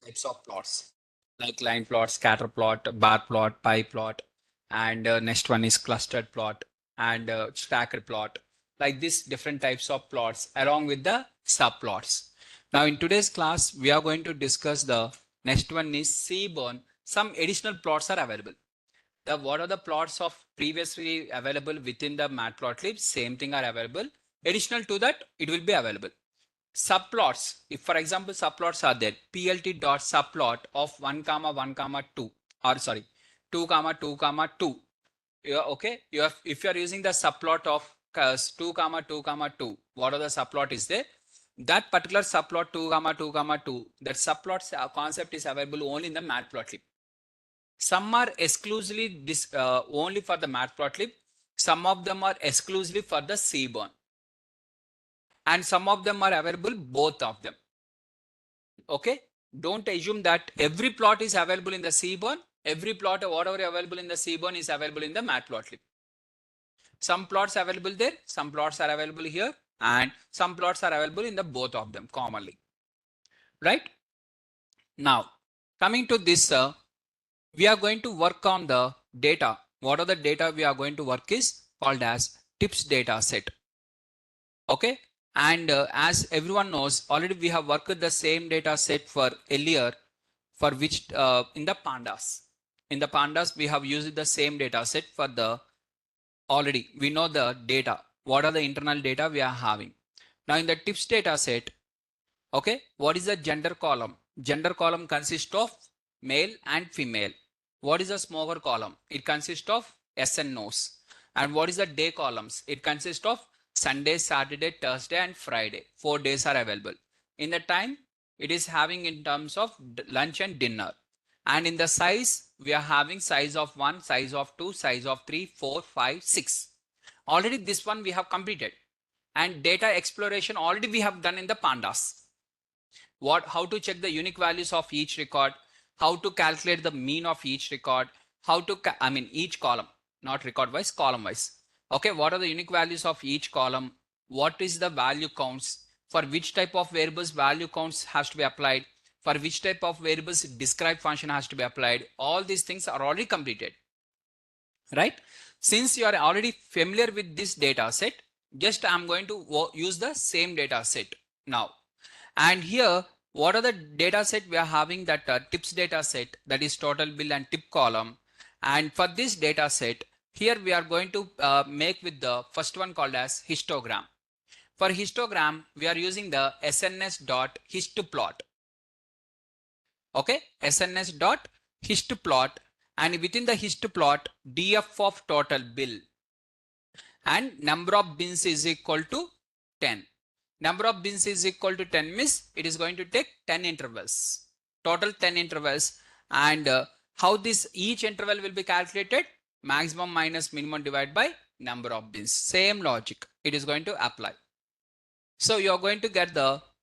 types of plots like line plot, scatter plot, bar plot, pie plot, and next one is clustered plot and stacked plot. Like this, different types of plots along with the subplots. Now, in today's class, we are going to discuss the next one is seaborn. Some additional plots are available. The what are the plots of previously available within the matplotlib? Same thing are available. Additional to that, it will be available subplots. If for example subplots are there, plt dot subplot of 1 comma 1 comma 2, or sorry, 2 comma 2 comma 2. Okay, if you are using the subplot of 2 comma 2 comma 2, what are the subplot is there? That particular subplot 2 comma 2 comma 2, that subplot concept is available only in the matplotlib. Some are exclusively only for the matplotlib. Some of them are exclusively for the seaborn, and some of them are available both of them. Okay, don't assume that every plot is available in the seaborn. Every plot whatever available in the seaborn is available in the matplotlib. Some plots available there, some plots are available here, and some plots are available in the both of them commonly. Right now, coming to this, we are going to work on the data. What are the data we are going to work is called as tips data set. Okay, and as everyone knows, already we have worked the same data set for earlier, for which in the pandas. In the pandas, we have used the same data set for the already. We know the data. What are the internal data we are having? Now in the tips data set, okay, what is the gender column? Gender column consists of male and female. What is the smoker column? It consists of yes and no's. And what is the day columns? It consists of Sunday, Saturday, Thursday, and Friday. 4 days are available. In the time, it is having in terms of lunch and dinner. And in the size, we are having size of 1, size of 2, size of 3, 4, 5, 6. Already this one we have completed. And data exploration already we have done in the pandas. How to check the unique values of each record, how to calculate the mean of each record, how to each column, not record wise, column wise. Okay, what are the unique values of each column? What is the value counts? For which type of variables value counts has to be applied? For which type of variables describe function has to be applied? All these things are already completed, right? Since you are already familiar with this data set, just I'm going to use the same data set now. And here, what are the data set we are having? That tips data set, that is total bill and tip column. And for this data set, here we are going to make with the first one called as histogram. For histogram, we are using the sns.histplot. Okay, sns.histplot, and within the histplot, df of total bill and number of bins is equal to 10. Number of bins is equal to 10 means it is going to take 10 intervals, total 10 intervals. And how this each interval will be calculated? Maximum minus minimum divided by number of bins. Same logic it is going to apply. So you are going to get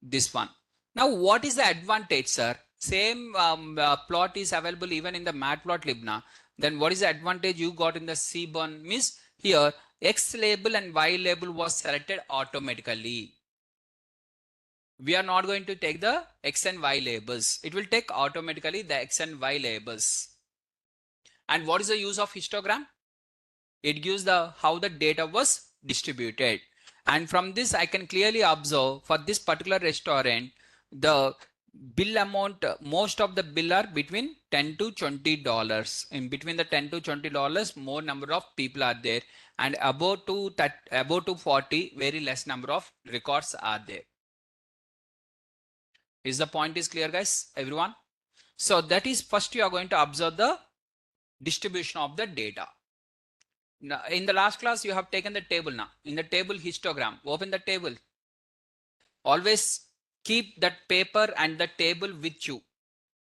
this one. Now what is the advantage, sir? Same plot is available even in the matplotlib now. Then what is the advantage you got in the seaborn? Means here X label and Y label was selected automatically. We are not going to take the X and Y labels. It will take automatically the X and Y labels. And what is the use of histogram? It gives the how the data was distributed. And from this, I can clearly observe for this particular restaurant, the bill amount, most of the bill are between $10 to $20. In between the $10 to $20, more number of people are there, and above to 40, very less number of records are there. Is the point is clear, guys? Everyone? So that is first you are going to observe the distribution of the data. Now, in the last class, you have taken the table now. In the table histogram, open the table. Always keep that paper and the table with you.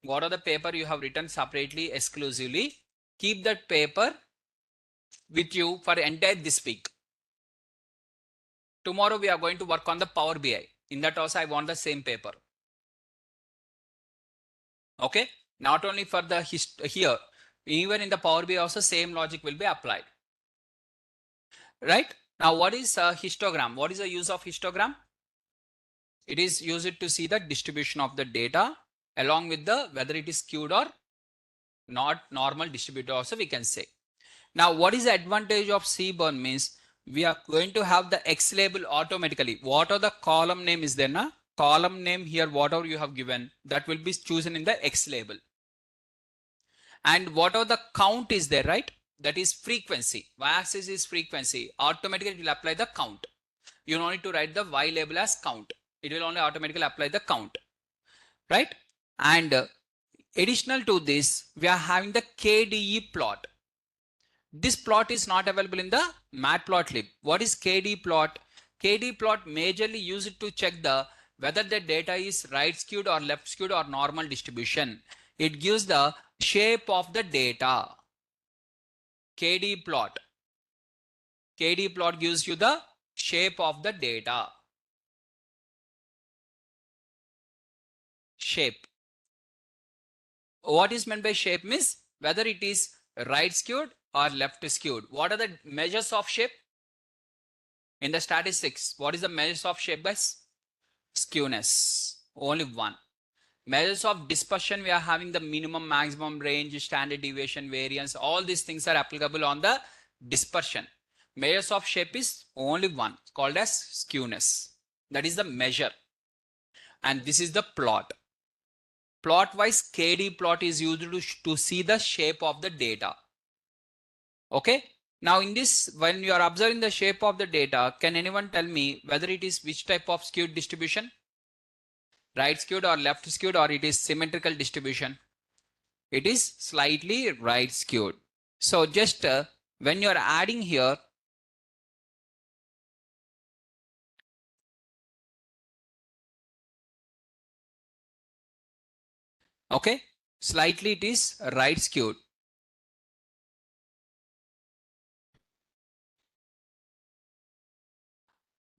What are the paper you have written separately, exclusively? Keep that paper with you for entire this week. Tomorrow we are going to work on the Power BI. In that also, I want the same paper. Okay, not only for the here, even in the Power BI also same logic will be applied. Right now, what is a histogram? What is the use of histogram? It is used to see the distribution of the data along with the whether it is skewed or not normal distributed also we can say. Now, what is the advantage of CBORN means we are going to have the X label automatically. What are the column name is there na? Column name here, whatever you have given, that will be chosen in the X label. And whatever the count is there, right? That is frequency. Y-axis is frequency. Automatically it will apply the count. You don't need to write the Y label as count. It will only automatically apply the count, right? And additional to this, we are having the KDE plot. This plot is not available in the matplotlib. What is KD plot? KD plot majorly used to check the whether the data is right skewed or left skewed or normal distribution. It gives the shape of the data. KD plot. KD plot gives you the shape of the data. Shape. What is meant by shape means whether it is right skewed or left skewed. What are the measures of shape? In the statistics, what is the measures of shape guys? Skewness. Only one. Measures of dispersion, we are having the minimum, maximum range, standard deviation, variance. All these things are applicable on the dispersion. Measures of shape is only one, called as skewness. That is the measure. And this is the plot. Plot wise, KD plot is used to see the shape of the data. Okay. Now in this, when you are observing the shape of the data, can anyone tell me whether it is which type of skewed distribution? Right skewed or left skewed, or it is symmetrical distribution? It is slightly right skewed. So just when you are adding here, okay, slightly it is right skewed.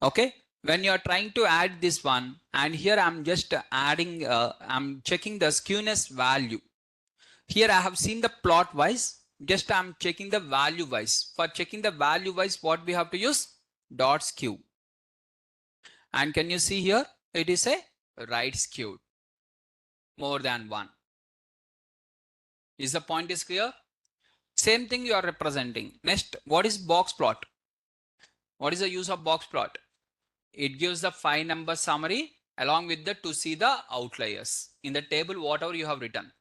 Okay, when you are trying to add this one, and here I'm just adding, I'm checking the skewness value. Here I have seen the plot wise, just I'm checking the value wise. For checking the value wise, what we have to use? Dot skew. And can you see here? It is a right skewed, more than one. Is the point is clear? Same thing you are representing. Next, what is box plot? What is the use of box plot? It gives the 5-number summary along with the to see the outliers in the table, whatever you have written.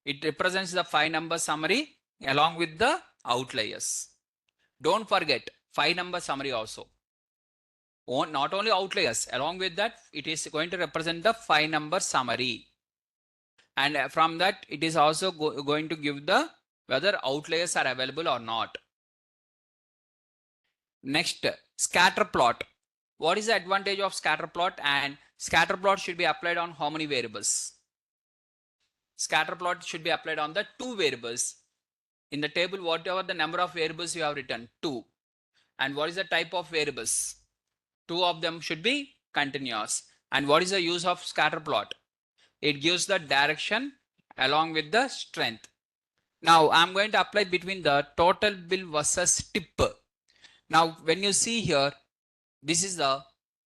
It represents the 5-number summary along with the outliers. Don't forget 5-number summary also. Not only outliers, along with that, it is going to represent the 5-number summary. And from that, it is also going to give the whether outliers are available or not. Next, scatter plot. What is the advantage of scatter plot? And scatter plot should be applied on how many variables? Scatter plot should be applied on the 2 variables. In the table, whatever the number of variables you have written, 2. And what is the type of variables? 2 of them should be continuous. And what is the use of scatter plot? It gives the direction along with the strength. Now I'm going to apply between the total bill versus tip. Now when you see here, this is the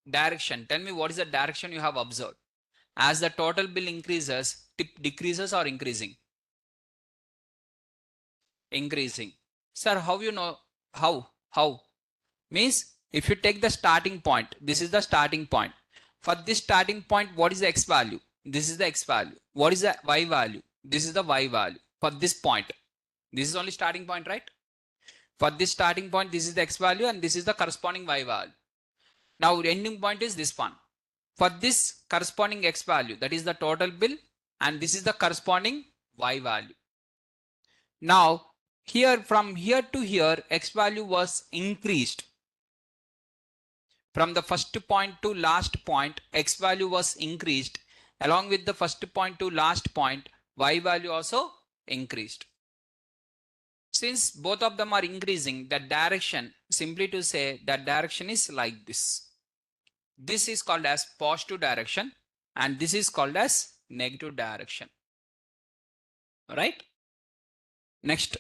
direction. Tell me what is the direction you have observed. As the total bill increases, tip decreases or increasing? Increasing. Sir, how you know? How? Means if you take the starting point, this is the starting point. For this starting point, what is the X value? This is the X value. What is the Y value? This is the Y value. For this point, this is only starting point, right? For this starting point, this is the X value and this is the corresponding Y value. Now ending point is this one. For this corresponding X value, that is the total bill, and this is the corresponding Y value. Now here, from here to here, X value was increased. From the first point to last point, X value was increased. Along with the first point to last point, Y value also increased. Since both of them are increasing, the direction, simply to say that direction is like this. This is called as positive direction and this is called as negative direction. Alright. Next,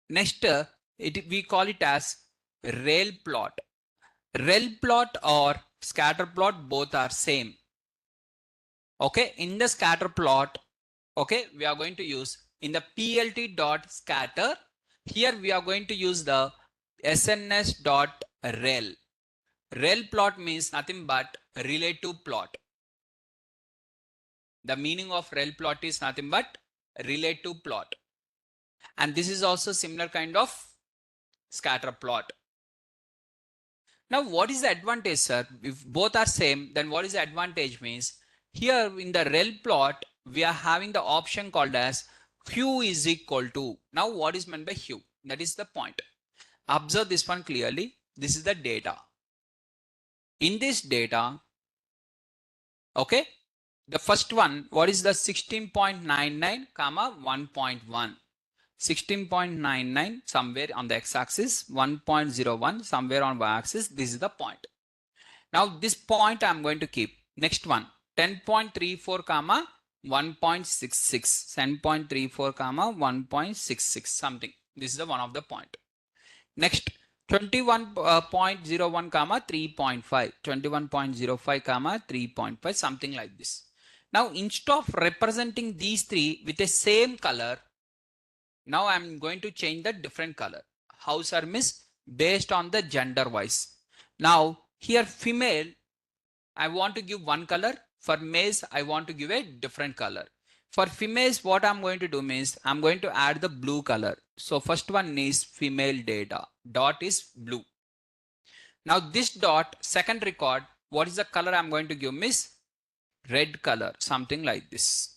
we call it as rail plot. Rail plot or scatter plot, both are same. Okay, in the scatter plot, okay, we are going to use in the plt dot scatter. Here we are going to use the sns dot rel. Rel plot means nothing but relative plot. The meaning of rel plot is nothing but relative plot. And this is also similar kind of scatter plot. Now, what is the advantage, sir? If both are same, then what is the advantage means? Here in the rel plot, we are having the option called as hue is equal to. Now, what is meant by hue? That is the point. Observe this one clearly. This is the data. In this data, okay, the first one, what is the 16.99 comma 1.1? 16.99 somewhere on the x-axis, 1.01 somewhere on y-axis. This is the point. Now this point I'm going to keep. Next one, 10.34 comma 1.66, 10.34 comma 1.66 something. This is the one of the point. Next, 21.01 comma 3.5, 21.05 comma 3.5, something like this. Now instead of representing these three with the same color, now I'm going to change the different color. How, sir, miss? Based on the gender wise. Now here female, I want to give one color. For males, I want to give a different color. For females, what I'm going to do means I'm going to add the blue color. So first one is female data. Dot is blue. Now this dot, second record, what is the color I'm going to give miss? Red color, something like this.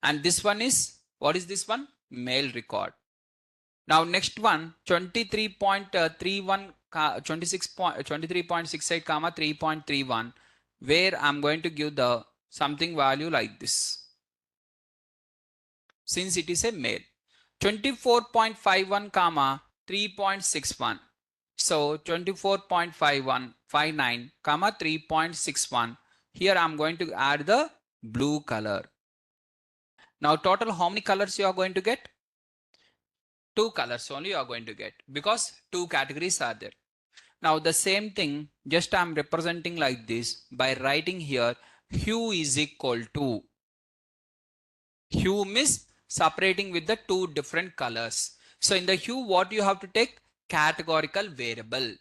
And this one is, what is this one? Male record. Now next one, 23.31, 23.68 comma 3.31, where I'm going to give the something value like this. Since it is a male, 24.51 comma 3.61. So 24.59 comma 3.61. Here I'm going to add the blue color. Now total how many colors you are going to get? 2 colors only you are going to get because 2 categories are there. Now the same thing, just I'm representing like this by writing here hue is equal to. Hue means separating with the 2 different colors. So in the hue, what you have to take? Categorical variable.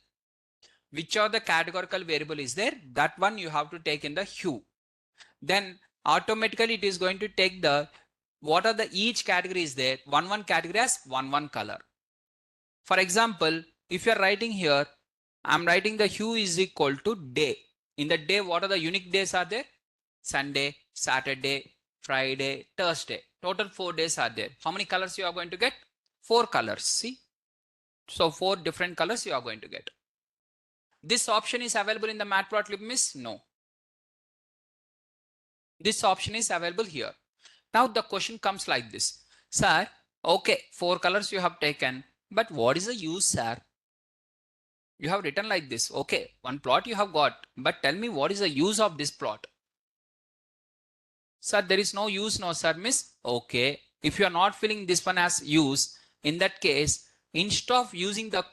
Which are the categorical variable is there? That one you have to take in the hue. Then automatically it is going to take the, what are the each category is there? One category has one color. For example, if you are writing here, I'm writing the hue is equal to day. In the day, what are the unique days are there? Sunday, Saturday, Friday, Thursday. Total 4 days are there. How many colors you are going to get? 4 colors. See? So 4 different colors you are going to get. This option is available in the Matplotlib miss? No. This option is available here. Now the question comes like this. Sir, okay, 4 colors you have taken, but what is the use, sir? You have written like this. Okay, one plot you have got, but tell me what is the use of this plot? Sir, there is no use, no, sir, miss. Okay, if you are not feeling this one as use, in that case, instead of using the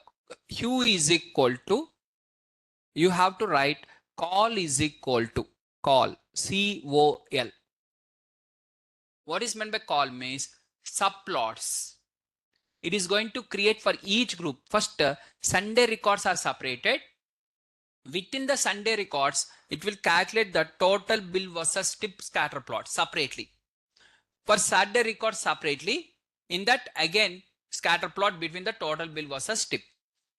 hue is equal to, you have to write col is equal to, col, C-O-L. What is meant by col means subplots. It is going to create for each group. First, Sunday records are separated. Within the Sunday records, it will calculate the total bill versus tip scatter plot separately. For Saturday records separately, in that again scatter plot between the total bill versus tip.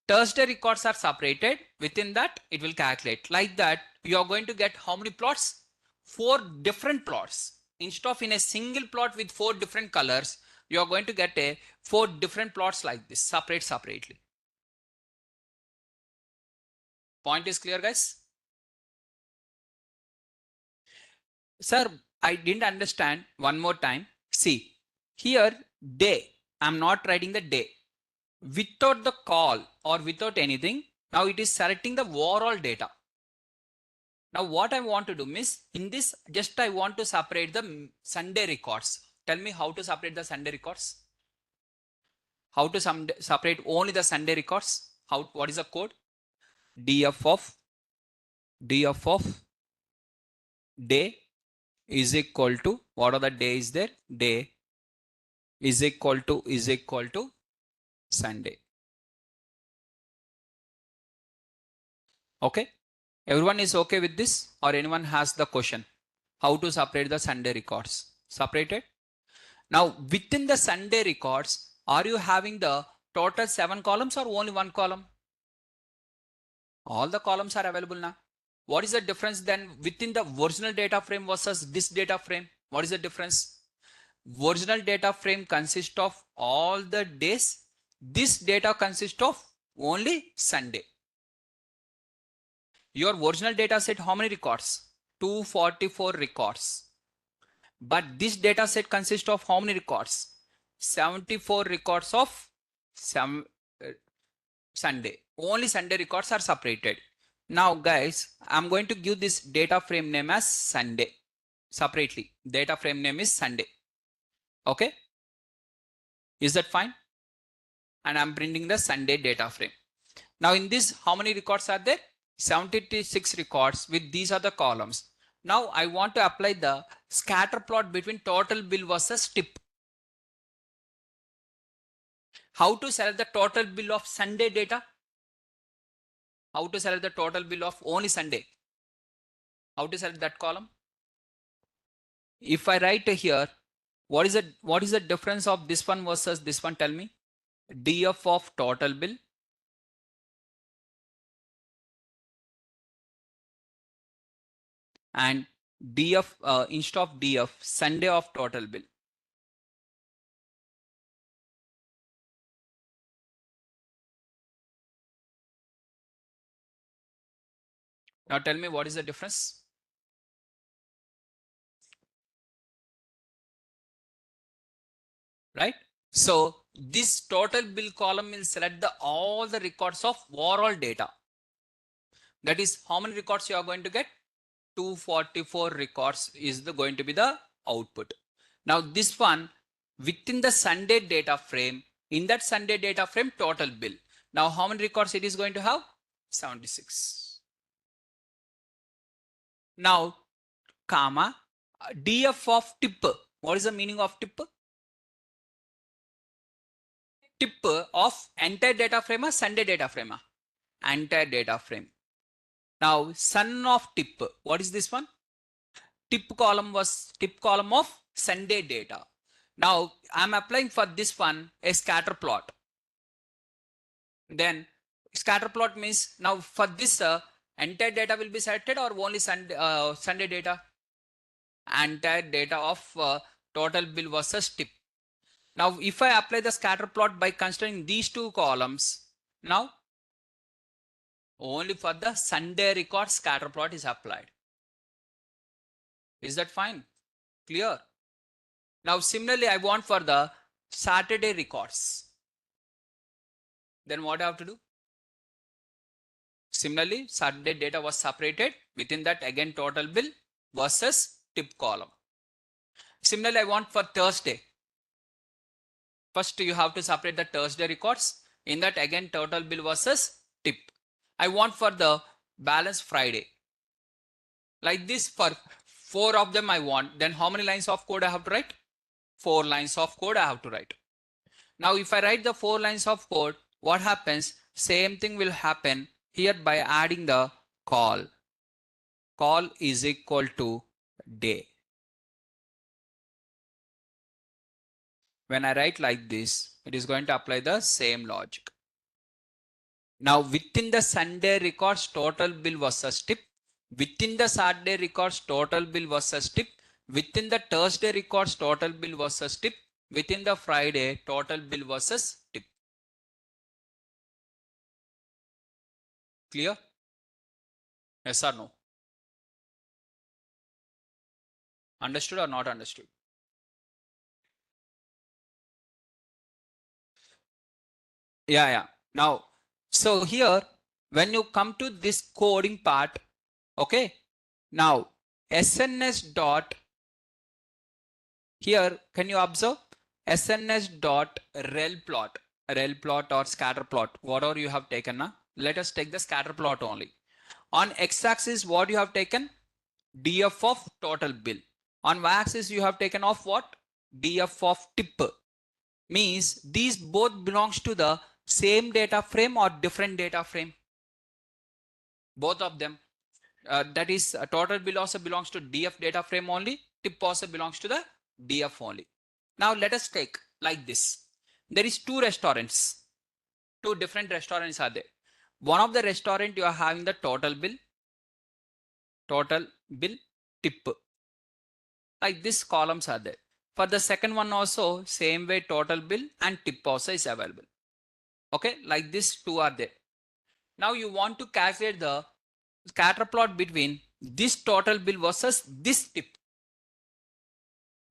Thursday records are separated. Within that, it will calculate. Like that, you are going to get how many plots? 4 different plots. Instead of in a single plot with 4 different colors, you are going to get a 4 different plots like this, separately. Point is clear, guys? Sir, I didn't understand. One more time. See, here day, I'm not writing the day. Without the call or without anything, now it is selecting the overall data. Now what I want to do is, in this, just I want to separate the Sunday records. Tell me how to separate the Sunday records. How to separate only the Sunday records? What is the code? df of day is equal to, what are the days there? Day is equal to Sunday. Okay. Everyone is okay with this, or anyone has the question? How to separate the Sunday records? Separated. Now within the Sunday records, are you having the total 7 columns or only 1 column? All the columns are available now. What is the difference then within the original data frame versus this data frame? What is the difference? Original data frame consists of all the days. This data consists of only Sunday. Your original data set, how many records? 244 records. But this data set consists of how many records? 74 records of some Sunday. Only Sunday records are separated. Now guys, I'm going to give this data frame name as Sunday separately. Data frame name is Sunday. Okay. Is that fine? And I'm printing the Sunday data frame. Now in this, how many records are there? 76 records with these are the columns. Now I want to apply the scatter plot between total bill versus tip. How to select the total bill of Sunday data? How to select the total bill of only Sunday? How to select that column? If I write here, what is the difference of this one versus this one? Tell me. DF of total bill and DF instead of DF Sunday of total bill. Now tell me what is the difference? Right? So this total bill column will select the all the records of overall data. That is how many records you are going to get? 244 records is going to be the output. Now this one within the Sunday data frame, in that Sunday data frame total bill. Now how many records it is going to have? 76. Now comma DF of tip. What is the meaning of tip? Tip of entire data frame or Sunday data frame? Entire data frame. Now son of tip. What is this one? Tip column of Sunday data. Now I'm applying for this one a scatter plot. Then scatter plot means now for this entire data will be selected or only Sunday data? Entire data of total bill versus tip. Now if I apply the scatter plot by considering these two columns, now only for the Sunday record scatter plot is applied. Is that fine? Clear? Now similarly I want for the Saturday records. Then what I have to do? Similarly, Saturday data was separated. Within that again total bill versus tip column. Similarly, I want for Thursday. First you have to separate the Thursday records. In that again total bill versus tip. I want for the balance Friday. Like this for 4 of them I want. Then how many lines of code I have to write? 4 lines of code I have to write. Now if I write the 4 lines of code, what happens? Same thing will happen here by adding the call. Call is equal to day. When I write like this, it is going to apply the same logic. Now within the Sunday records total bill versus tip, within the Saturday records total bill versus tip, within the Thursday records total bill versus tip, within the Friday total bill versus tip. Clear? Yes or no? Understood or not understood? Yeah. Now, so here, when you come to this coding part, okay. Now, SNS dot, here, can you observe? SNS dot rel plot or scatter plot, whatever you have taken now. Let us take the scatter plot only. On x-axis, what you have taken? DF of total bill. On y-axis, you have taken off what? DF of tip. Means these both belongs to the same data frame or different data frame. Both of them. That is total bill also belongs to DF data frame only. Tip also belongs to the DF only. Now let us take like this. There is two restaurants. Two different restaurants are there. One of the restaurant you are having the total bill tip. Like this columns are there. For the second one also same way total bill and tip also is available. Okay, like this two are there. Now you want to calculate the scatter plot between this total bill versus this tip.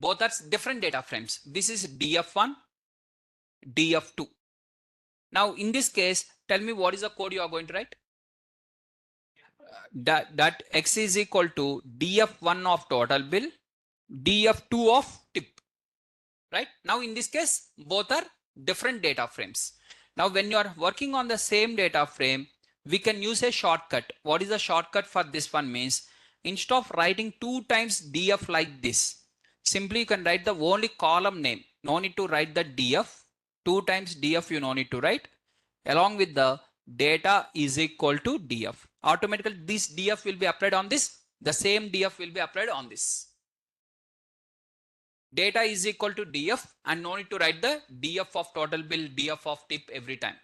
Both are different data frames. This is DF1, DF2. Now in this case, tell me what is the code you are going to write? That X is equal to DF1 of total bill, DF2 of tip. Right? Now in this case, both are different data frames. Now when you are working on the same data frame, we can use a shortcut. What is the shortcut for this one means? Instead of writing 2 times DF like this, simply you can write the only column name. No need to write the DF. 2 times DF you no need to write. Along with the data is equal to DF. Automatically this DF will be applied on this. The same DF will be applied on this. Data is equal to DF and no need to write the DF of total bill, DF of tip every time.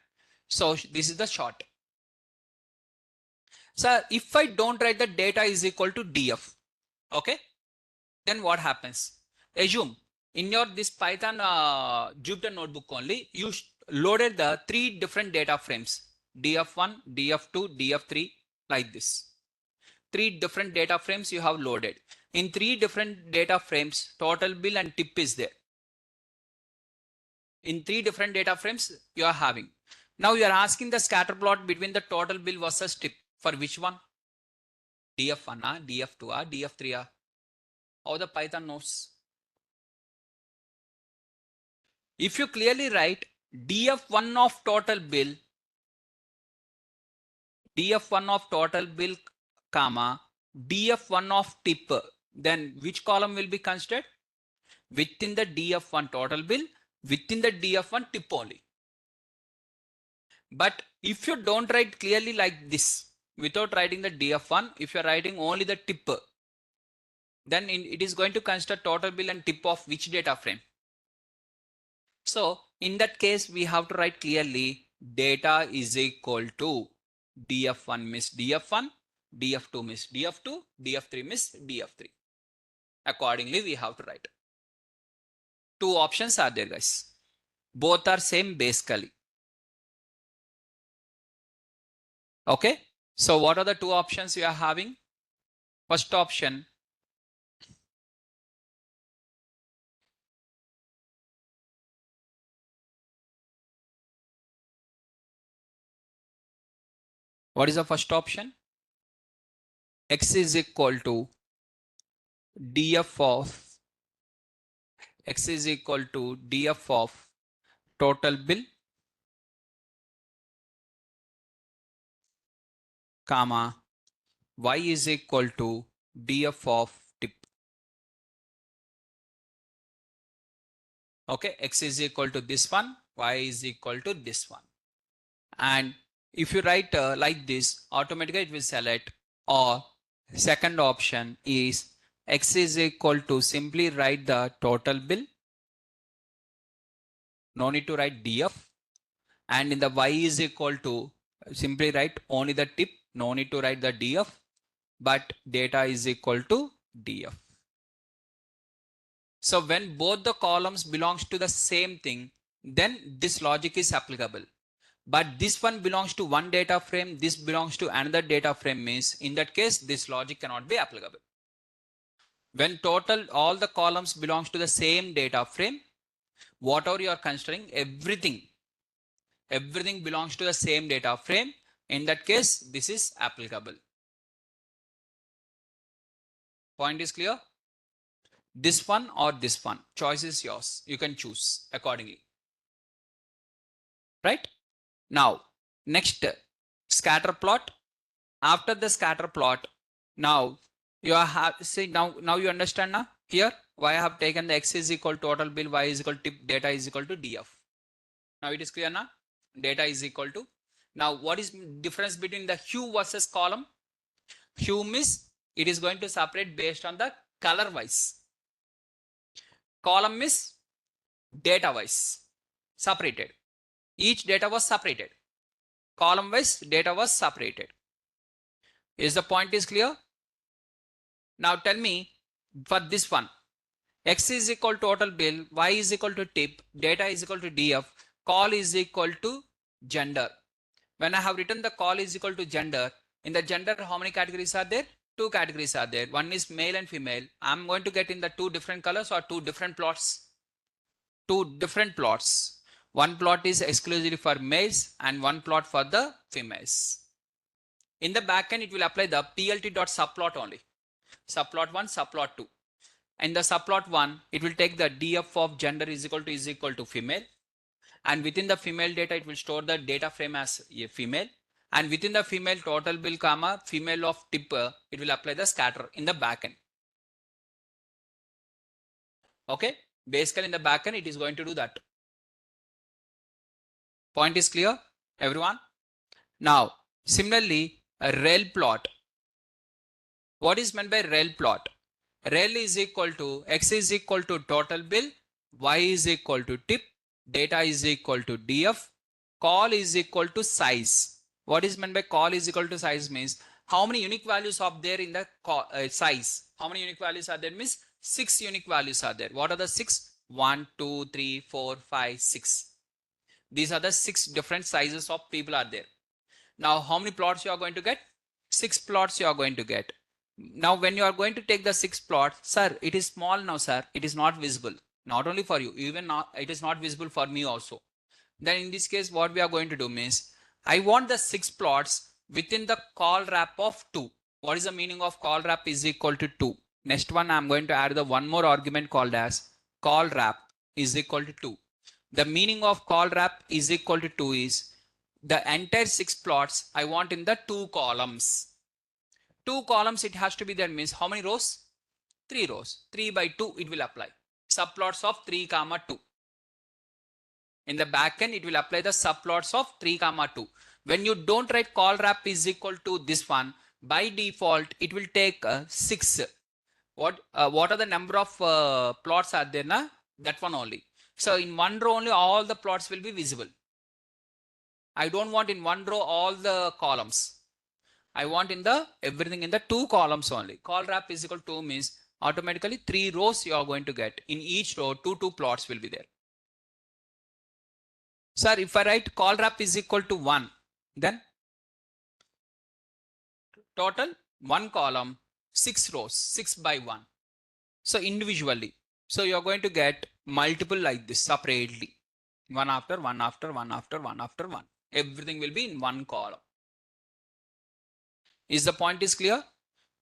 So this is the short. So if I don't write the data is equal to DF, okay, then what happens? Assume in your this Python Jupyter notebook only, you loaded the 3 different data frames, DF1, DF2, DF3, like this. 3 different data frames you have loaded. In 3 different data frames, total bill and tip is there. In 3 different data frames you are having. Now you are asking the scatter plot between the total bill versus tip. For which one? DF1, DF2, DF3. How the Python knows? If you clearly write DF1 of total bill, DF1 of total bill, comma, DF1 of tip, then which column will be considered? Within the DF1 total bill, within the DF1 tip only. But if you don't write clearly like this, without writing the DF1, if you are writing only the tip, then it is going to consider total bill and tip of which data frame. So in that case, we have to write clearly data is equal to DF1 miss DF1, DF2 miss DF2, DF3 miss DF3. Accordingly, we have to write. 2 options are there, guys. Both are same basically. Okay. So what are the 2 options you are having? First option, what is the first option? X is equal to DF of X is equal to DF of total bill, comma, Y is equal to DF of tip. Okay, X is equal to this one, Y is equal to this one. And if you write like this, automatically it will select. Or second option is X is equal to simply write the total bill. No need to write DF. And in the Y is equal to simply write only the tip. No need to write the DF. But data is equal to DF. So when both the columns belongs to the same thing, then this logic is applicable. But this one belongs to one data frame, this belongs to another data frame means in that case, this logic cannot be applicable. When total all the columns belongs to the same data frame, whatever you are considering, everything belongs to the same data frame. In that case, this is applicable. Point is clear? This one or this one, choice is yours. You can choose accordingly. Right? Now, next, scatter plot. After the scatter plot, now you have see now you understand now here why I have taken the x is equal to total bill, y is equal to tip, data is equal to df. Now it is clear now. Data is equal to, now what is difference between the hue versus column? Hue means it is going to separate based on the color wise. Column is data wise separated. Each data was separated. Column wise data was separated. Is the point is clear? Now tell me for this one. X is equal to total bill, Y is equal to tip, data is equal to DF, call is equal to gender. When I have written the call is equal to gender, in the gender how many categories are there? Two categories are there. One is male and female. I'm going to get in the two different colors or two different plots. Two different plots. One plot is exclusively for males and one plot for the females. In the backend, it will apply the plt.subplot only. Subplot 1, subplot 2. In the subplot 1, it will take the df of gender is equal to female. And within the female data, it will store the data frame as a female. And within the female total bill, comma, female of tip, it will apply the scatter in the backend. Okay. Basically, in the backend, it is going to do that. Point is clear, everyone? Now, similarly, a rel plot. What is meant by rel plot? Rel is equal to x is equal to total bill, y is equal to tip, data is equal to df, call is equal to size. What is meant by call is equal to size means how many unique values are there in the size? How many unique values are there means 6 unique values are there. What are the 6? 1, 2, 3, 4, 5, 6. These are the 6 different sizes of people are there. Now, how many plots you are going to get? 6 plots you are going to get. Now, when you are going to take the 6 plots, sir, it is small now, sir. It is not visible. Not only for you, even not, it is not visible for me also. Then in this case, what we are going to do means, I want the 6 plots within the call wrap of 2. What is the meaning of call wrap is equal to 2? Next one, I'm going to add the one more argument called as call wrap is equal to 2. The meaning of call wrap is equal to 2 is the entire 6 plots I want in the 2 columns. 2 columns it has to be there means how many rows? 3 rows. 3 by 2 it will apply. Subplots of 3 comma 2. In the backend it will apply the subplots of 3 comma 2. When you don't write call wrap is equal to this one, by default it will take 6. What are the number of plots are there na? That one only. So in one row only all the plots will be visible. I don't want in one row all the columns. I want in the everything in the 2 columns only. Call wrap is equal to 2 means automatically 3 rows you are going to get. In each row 2 plots will be there. Sir, if I write call wrap is equal to 1, then total 1 column, 6 rows, 6 by 1. So individually. So you are going to get multiple like this separately. One after one after one after one after one. Everything will be in one column. Is the point is clear?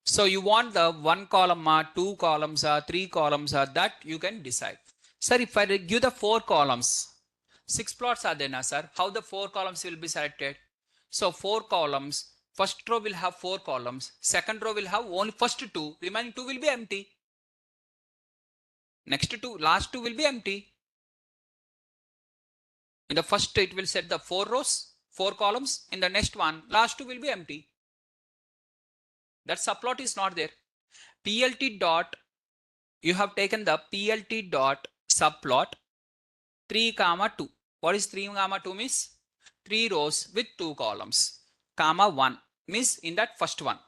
So you want the 1 column, 2 columns, 3 columns, that you can decide. Sir, if I give the 4 columns, 6 plots are there now, sir. How the 4 columns will be selected? So 4 columns, first row will have 4 columns, second row will have only first 2, remaining 2 will be empty. Next 2, last 2 will be empty. In the first it will set the 4 rows, 4 columns. In the next one, last 2 will be empty. That subplot is not there. PLT dot, you have taken the PLT dot subplot 3 comma 2. What is 3 comma 2 means? 3 rows with 2 columns. Comma 1 means in that first one.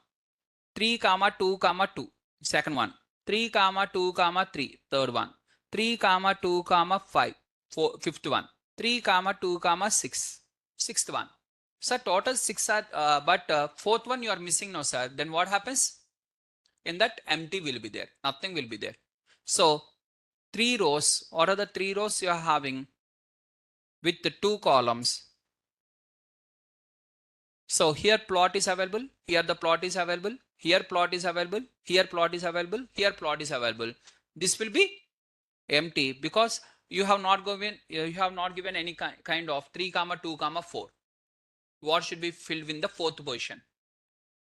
3 comma 2 comma 2. Second one. 3 comma 2 comma 3. Third one. 3 comma 2 comma 5. Fifth one. 3 comma 2 comma 6. Sixth one. Sir, total 6 are, but fourth one you are missing now, sir. Then what happens? In that empty will be there. Nothing will be there. So 3 rows. What are the 3 rows you are having with the 2 columns? So here plot is available. Here the plot is available. Here plot is available. Here plot is available. Here plot is available. This will be empty because you have not given any kind of 3 comma 2 comma 4. what should be filled in the fourth position?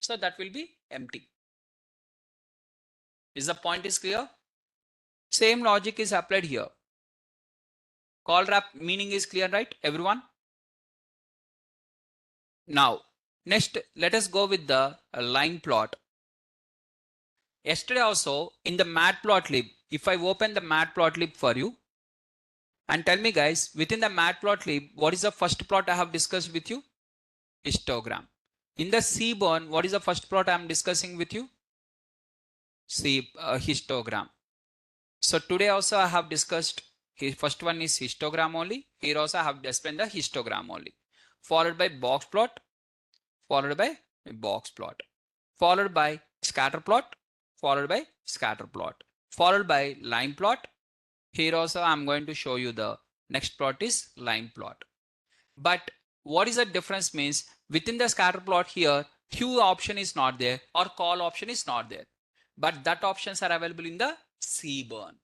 So that will be empty. Is the point is clear? Same logic is applied here. Call wrap meaning is clear, right, everyone? Now, next, let us go with the line plot. Yesterday also in the matplotlib, if I open the matplotlib for you and tell me guys, within the matplotlib, what is the first plot I have discussed with you? Histogram. In the Seaborn, what is the first plot I am discussing with you? Histogram. So today also I have discussed, first one is histogram only. Here also I have explained the histogram only. Followed by box plot, followed by box plot, followed by scatter plot, followed by scatter plot, followed by line plot. Here also I'm going to show you the next plot is line plot. But what is the difference means within the scatter plot here, hue option is not there or call option is not there. But that options are available in the Seaborn.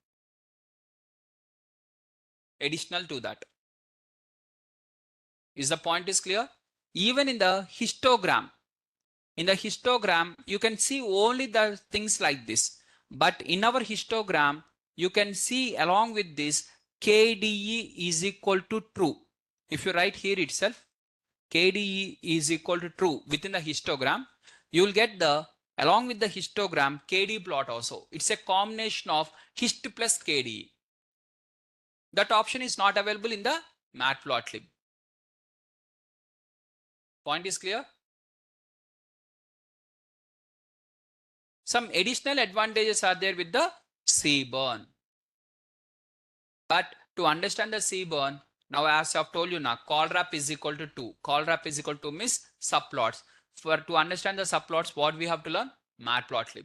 Additional to that. Is the point is clear? Even in the histogram, you can see only the things like this. But in our histogram, you can see along with this KDE is equal to true. If you write here itself, KDE is equal to true within the histogram, you will get the along with the histogram KD plot also. It's a combination of hist plus KDE. That option is not available in the matplotlib. Point is clear? Some additional advantages are there with the Seaborn. But to understand the Seaborn, now as I've told you now, call wrap is equal to 2. Call wrap is equal to means subplots. For to understand the subplots, what we have to learn? Matplotlib.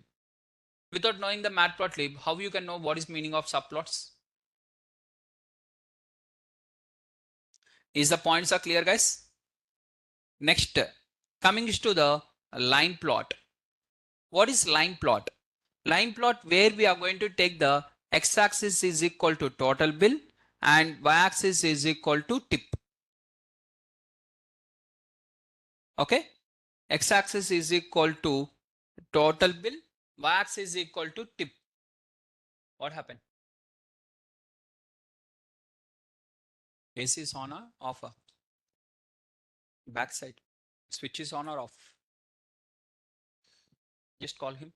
Without knowing the matplotlib, how you can know what is meaning of subplots? Is the points are clear, guys? Next, coming to the line plot. What is line plot? Line plot where we are going to take the x-axis is equal to total bill and y-axis is equal to tip. Okay? X-axis is equal to total bill, y-axis is equal to tip. What happened? AC is on or off? Backside. Switch is on or off? Just call him.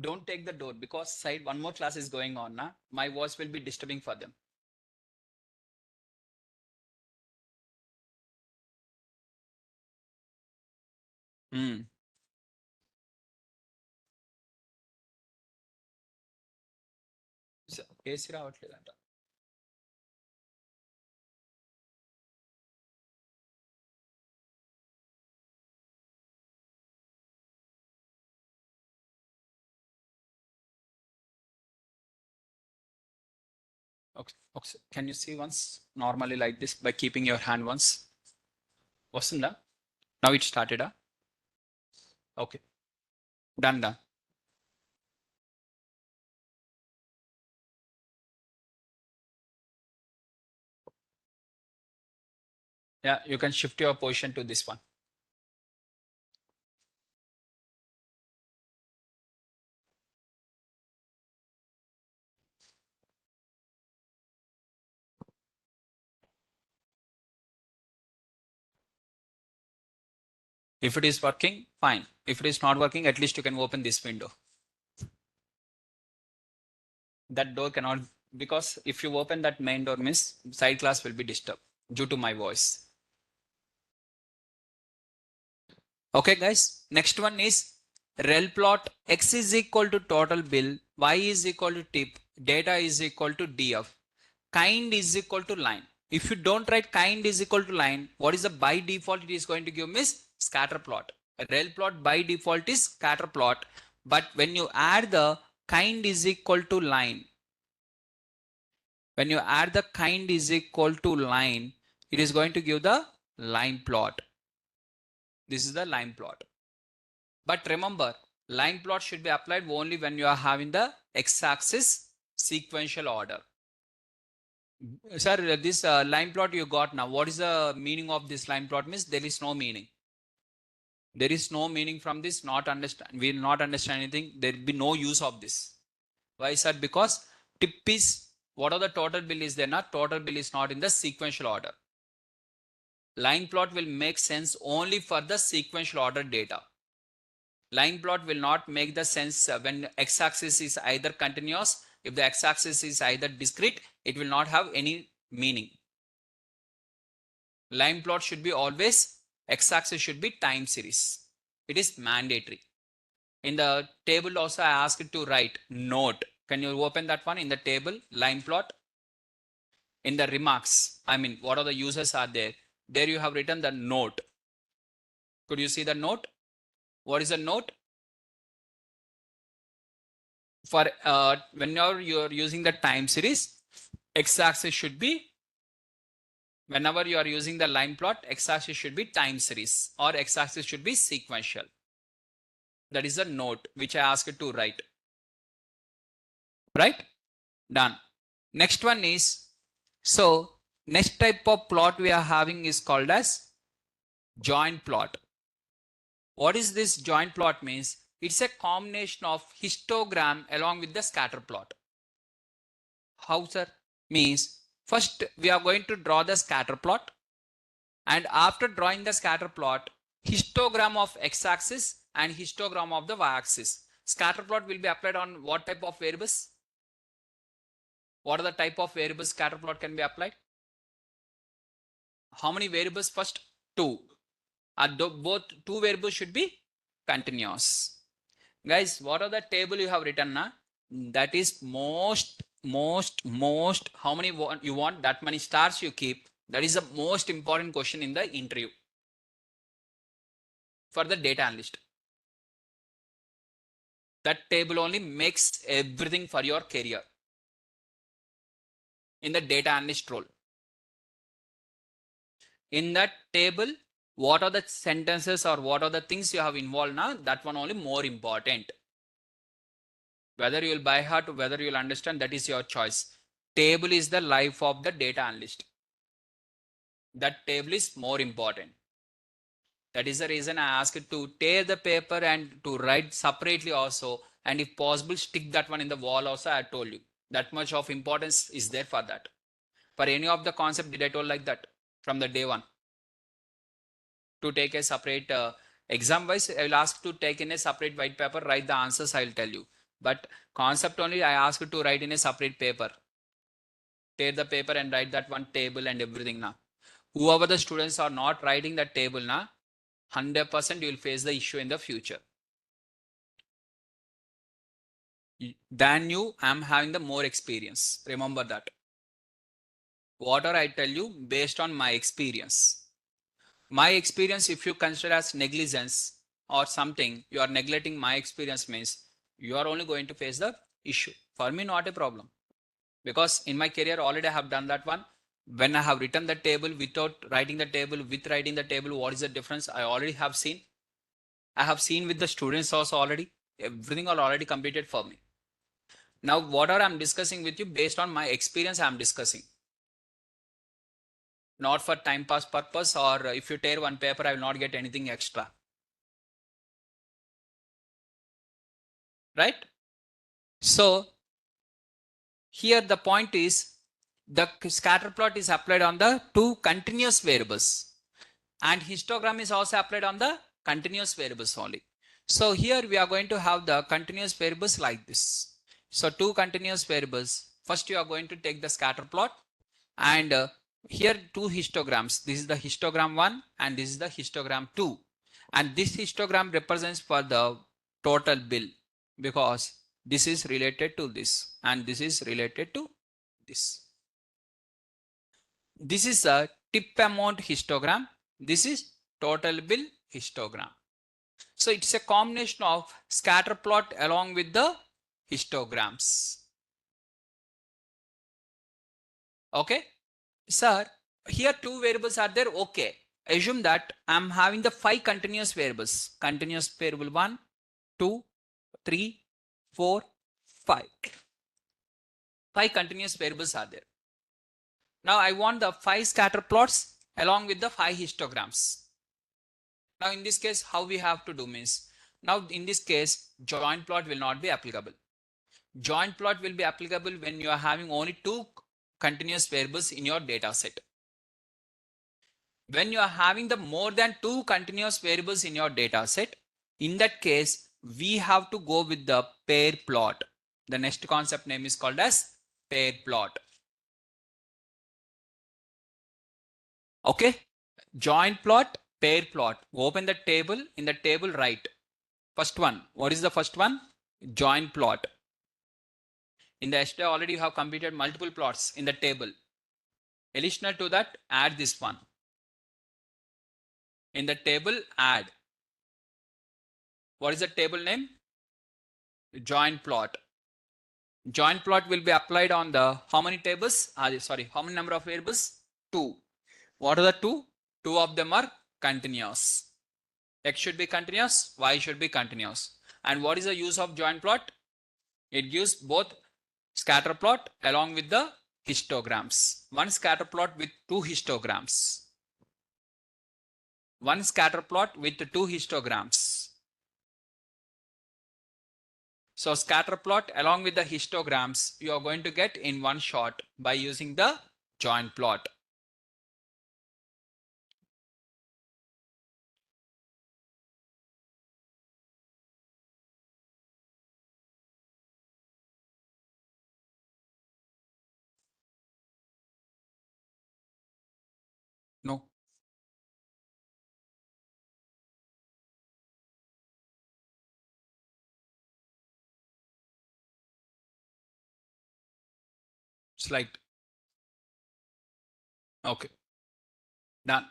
Don't take the door because side one more class is going on. Nah? My voice will be disturbing for them. AC రావట్లేదంట. Okay. Okay. Can you see once normally like this by keeping your hand once? Wasn't now it started. Okay. Done. Yeah, you can shift your position to this one. If it is working, fine. If it is not working, at least you can open this window. That door cannot, because if you open that main door means side class will be disturbed due to my voice. Okay guys, next one is rel plot. X is equal to total bill, Y is equal to tip, data is equal to DF, kind is equal to line. If you don't write kind is equal to line, what is the by default it is going to give is scatter plot. Rel plot by default is scatter plot, but when you add the kind is equal to line, when you add the kind is equal to line, it is going to give the line plot. This is the line plot. But remember, line plot should be applied only when you are having the x-axis sequential order. Sir, this line plot you got now, what is the meaning of this line plot? Means there is no meaning. There is no meaning from this, not understand, we will not understand anything. There will be no use of this. Why, sir? Because tip is, what are the total bill is there not? Total bill is not in the sequential order. Line plot will make sense only for the sequential order data. Line plot will not make the sense when x-axis is either continuous. If the x-axis is either discrete, it will not have any meaning. Line plot should be always, x-axis should be time series. It is mandatory. In the table also I asked to write note. Can you open that one in the table, line plot? In the remarks, I mean, what are the users are there? There you have written the note. Could you see the note? What is the note? For whenever you are using the time series, x-axis should be, whenever you are using the line plot, x-axis should be time series or x-axis should be sequential. That is a note which I asked to write. Right? Done. Next one is, so next type of plot we are having is called as joint plot. What is this joint plot means? It's a combination of histogram along with the scatter plot. How, sir? Means first we are going to draw the scatter plot, and after drawing the scatter plot, histogram of x-axis and histogram of the y-axis. Scatter plot will be applied on what type of variables? What are the type of variables scatter plot can be applied? How many variables first? Two. And both two variables should be continuous. Guys, what are the table you have written now? That is most, how many you want, that many stars you keep. That is the most important question in the interview for the data analyst. That table only makes everything for your career in the data analyst role. In that table, what are the sentences or what are the things you have involved now? That one only more important. Whether you will by heart, whether you will understand, that is your choice. Table is the life of the data analyst. That table is more important. That is the reason I asked to tear the paper and to write separately also. And if possible, stick that one in the wall also. I told you that much of importance is there for that. For any of the concept, did I told like that from the day one? To take a separate exam wise, I will ask to take in a separate white paper, write the answers, I will tell you. But concept only I asked to write in a separate paper. Tear the paper and write that one table and everything now. Whoever the students are not writing that table now, 100% you will face the issue in the future. Than you, I am having the more experience. Remember that. Whatever I tell you based on my experience. My experience, if you consider as negligence or something, you are neglecting my experience means you are only going to face the issue. For me, not a problem. Because in my career, already I have done that one. When I have written the table without writing the table, with writing the table, what is the difference? I already have seen. I have seen with the students also already. Everything are already completed for me. Now, whatever I'm discussing with you, based on my experience, I'm discussing. Not for time pass purpose, or if you tear one paper, I will not get anything extra. Right? So, here the point is, the scatter plot is applied on the two continuous variables. And histogram is also applied on the continuous variables only. So here we are going to have the continuous variables like this. So two continuous variables. First you are going to take the scatter plot, and here two histograms. This is the histogram 1 and this is the histogram 2. And this histogram represents for the total bill, because this is related to this and this is related to this. This is a tip amount histogram. This is total bill histogram. So it's a combination of scatter plot along with the histograms. Okay. Sir, here two variables are there. Okay. Assume that I'm having the 5 continuous variables. Continuous variable 1, 2, 3, 4, 5. 5 continuous variables are there. Now I want the 5 scatter plots along with the 5 histograms. Now in this case, how we have to do means, now in this case, joint plot will not be applicable. Joint plot will be applicable when you are having only 2 continuous variables in your data set. When you are having the more than 2 continuous variables in your data set, in that case, we have to go with the pair plot. The next concept name is called as pair plot. Okay, joint plot, pair plot. Open the table. In the table, write first one. What is the first one? Joint plot. In the yesterday already you have completed multiple plots in the table. Additional to that, add this one. In the table, add. What is the table name? Joint plot. Joint plot will be applied on the how many tables? How many number of variables? 2. What are the 2? 2 of them are continuous. X should be continuous, Y should be continuous. And what is the use of joint plot? It gives both scatter plot along with the histograms. One scatter plot with 2 histograms. One scatter plot with 2 histograms. So scatter plot along with the histograms you are going to get in one shot by using the joint plot. No. Slide. Okay. Done.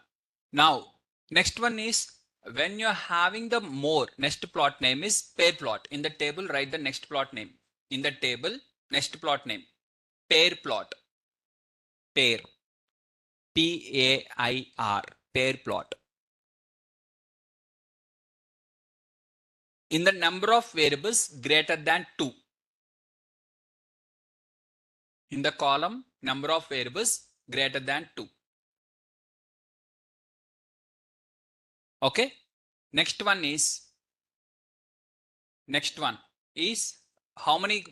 Now, next one is when you're having the more, next plot name is pair plot. In the table, write the next plot name. In the table, next plot name. Pair plot. Pair. P-A-I-R. Pair plot. In the number of variables greater than 2. In the column, number of variables greater than 2. Okay. Next one is how many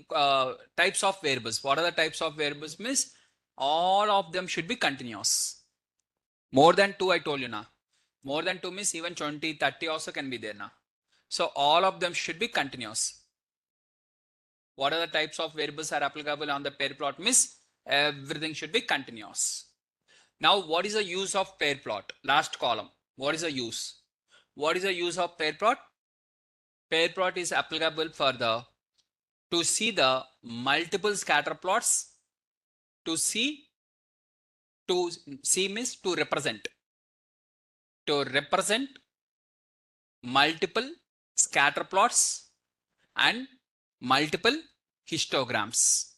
types of variables. What are the types of variables? Means all of them should be continuous. More than 2 I told you now. More than 2 means even 20, 30 also can be there now. So all of them should be continuous. What are the types of variables are applicable on the pair plot? Means everything should be continuous. Now what is the use of pair plot? Last column. What is the use? What is the use of pair plot? Pair plot is applicable for to see the multiple scatter plots. To see means to represent. To represent multiple scatter plots and multiple histograms.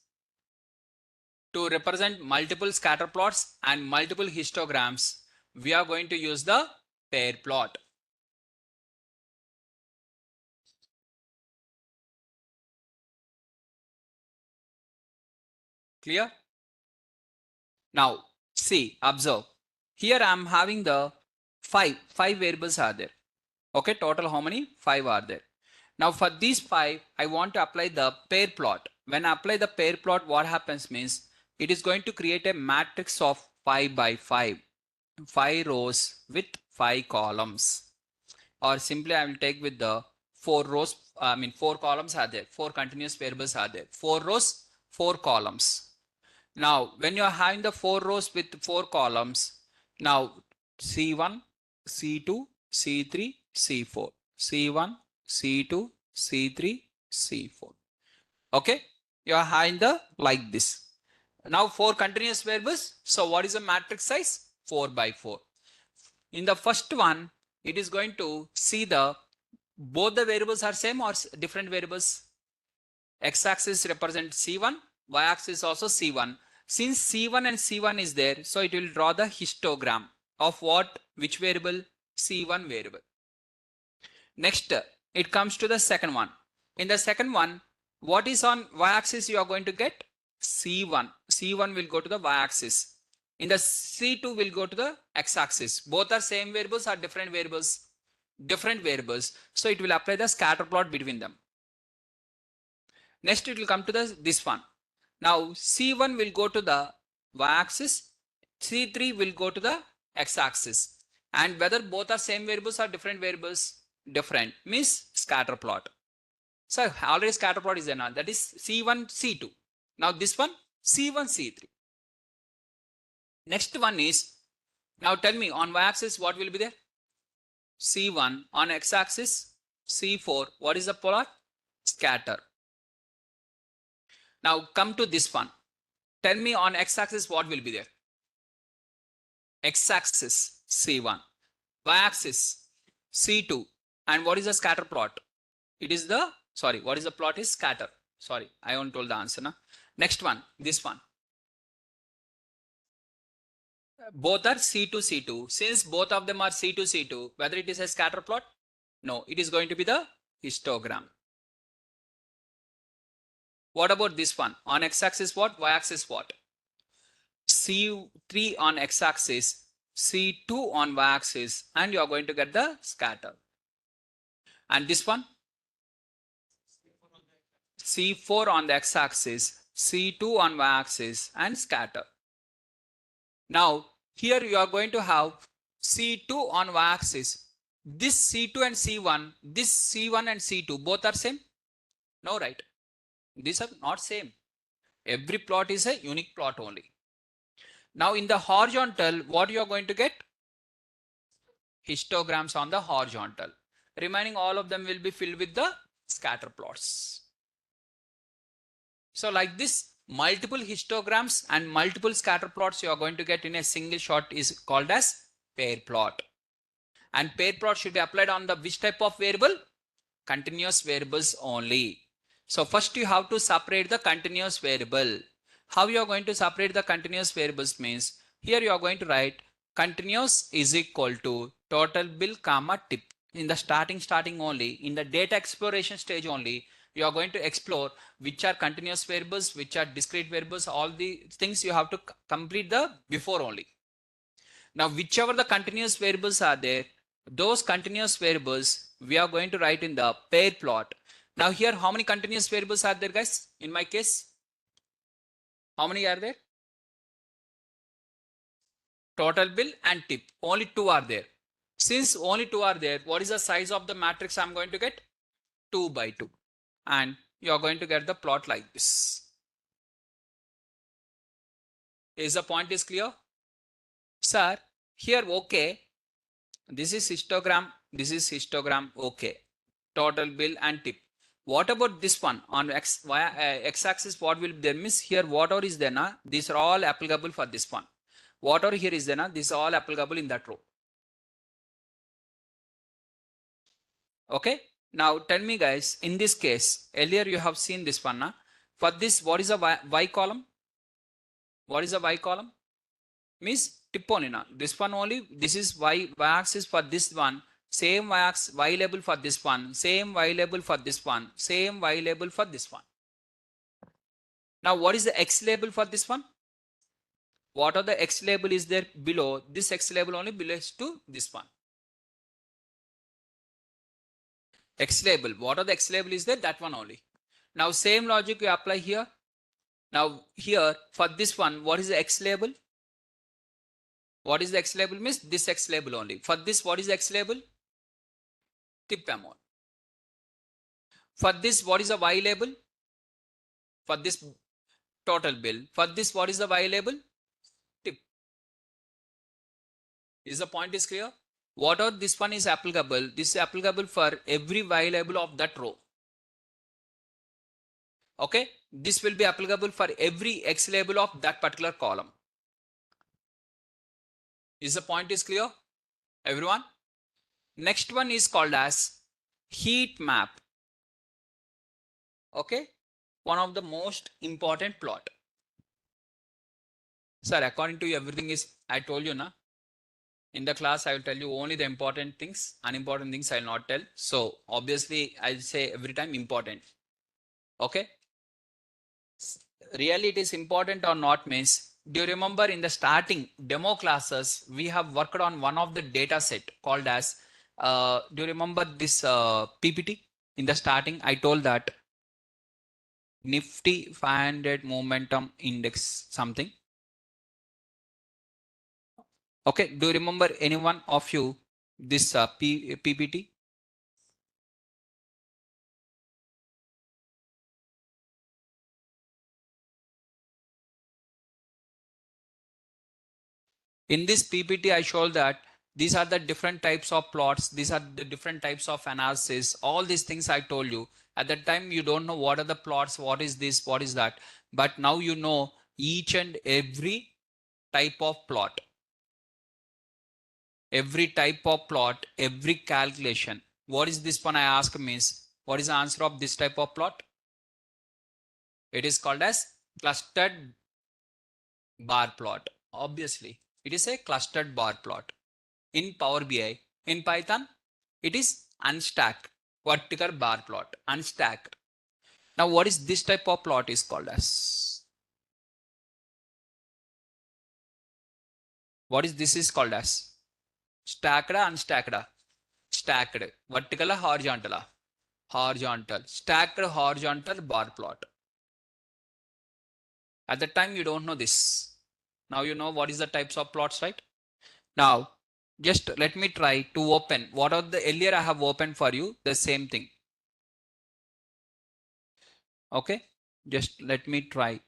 To represent multiple scatter plots and multiple histograms, we are going to use the pair plot. Clear? Now, see, observe. Here I am having the 5 variables are there. Okay, total how many? 5 are there. Now for these 5, I want to apply the pair plot. When I apply the pair plot, what happens means it is going to create a matrix of 5 by 5. 5 rows with 5 columns. Or simply I will take with the 4 rows, 4 columns are there. 4 continuous variables are there. 4 rows, 4 columns. Now, when you are having the 4 rows with 4 columns, now C1, C2, C3, C4, C1, C2, C3, C4. Okay, you are having the like this. Now 4 continuous variables. So what is the matrix size? 4 by 4. In the first one, it is going to see both the variables are same or different variables. X-axis represents C1, Y-axis also C1. Since C1 and C1 is there, so it will draw the histogram of which variable? C1 variable. Next, it comes to the second one. In the second one, what is on Y-axis you are going to get? C1. C1 will go to the Y-axis. In the C2 will go to the x-axis. Both are same variables or different variables? Different variables. So it will apply the scatter plot between them. Next it will come to this one. Now C1 will go to the y-axis, C3 will go to the x-axis. And whether both are same variables or different variables? Different means scatter plot. So already scatter plot is there now. That is C1, C2. Now this one C1, C3. Next one is, now tell me on y-axis what will be there? C1, on x-axis C4. What is the plot? Scatter. Now come to this one. Tell me on x-axis what will be there? X-axis C1, y-axis C2, and what is the scatter plot? It is the, sorry, what is the plot is scatter. Sorry, I haven't told the answer. Na? Next one, this one. Both are C2, C2. Since both of them are C2, C2, whether it is a scatter plot? No, it is going to be the histogram. What about this one? On x-axis what? Y-axis what? C3 on x-axis, C2 on y-axis, and you are going to get the scatter. And this one? C4 on the x-axis, C2 on y-axis, and scatter. Now, here you are going to have C2 on y-axis. This C2 and C1, this C1 and C2, both are same? No, right? These are not same. Every plot is a unique plot only. Now in the horizontal, what you are going to get? Histograms on the horizontal. Remaining all of them will be filled with the scatter plots. So like this, multiple histograms and multiple scatter plots you are going to get in a single shot is called as pair plot. And pair plot should be applied on the which type of variable? Continuous variables only. So first you have to separate the continuous variable. How you are going to separate the continuous variables means, here you are going to write continuous is equal to total bill comma tip. In the starting only, in the data exploration stage only, you are going to explore which are continuous variables, which are discrete variables, all the things you have to complete the before only. Now whichever the continuous variables are there, those continuous variables we are going to write in the pair plot. Now here how many continuous variables are there, guys? In my case, how many are there? Total bill and tip. Only two are there. Since only two are there, what is the size of the matrix I'm going to get? 2 by 2. And you are going to get the plot like this. Is the point is clear? Sir, here okay. This is histogram, okay. Total bill and tip. What about this one on x-axis? What will be there? Means here whatever is there, na, these are all applicable for this one. Whatever here is there, na, these are all applicable in that row. Okay. Now tell me, guys, in this case, earlier you have seen this one. Na? For this, what is a y column? What is a y column? Means tip only. Na. This one only. This is y-axis for this one. Same y label for this one, same y label for this one, same y label for this one. Now what is the x label for this one? What are the x label is there below? This x label only belongs to this one. X label, what are the x label is there? That one only. Now same logic you apply here. Now here for this one, what is the x label? What is the x label? Means this x label only. For this, what is the x label? Tip amount. For this, what is the y label? For this, total bill. For this, what is the y label? Tip. Is the point is clear? What are this one is applicable? This is applicable for every y label of that row. Okay. This will be applicable for every x label of that particular column. Is the point is clear? Everyone? Next one is called as heat map. Okay. One of the most important plot. Sir, according to you, everything is, I told you, na? In the class, I will tell you only the important things. Unimportant things I will not tell. So obviously, I'll say every time important. Okay. Really, it is important or not means Do you remember in the starting demo classes, we have worked on one of the data set called as, do you remember this PPT? In the starting, I told that Nifty 500 momentum index something. Okay, do you remember anyone of you this PPT? In this PPT, I showed that these are the different types of plots. These are the different types of analysis. All these things I told you. At that time, you don't know what are the plots, what is this, what is that. But now you know each and every type of plot. Every type of plot, every calculation. What is this one I ask means? What is the answer of this type of plot? It is called as clustered bar plot. Obviously, it is a clustered bar plot. In Power BI, in Python, it is unstacked vertical bar plot, unstacked. Now, what is this type of plot is called as? What is this is called as? Stacked, unstacked, stacked, vertical, horizontal, horizontal, stacked horizontal bar plot. At the time, you don't know this. Now you know what is the types of plots, right? Now, just let me try to open. What are the earlier I have opened for you? The same thing. Okay. Just let me try.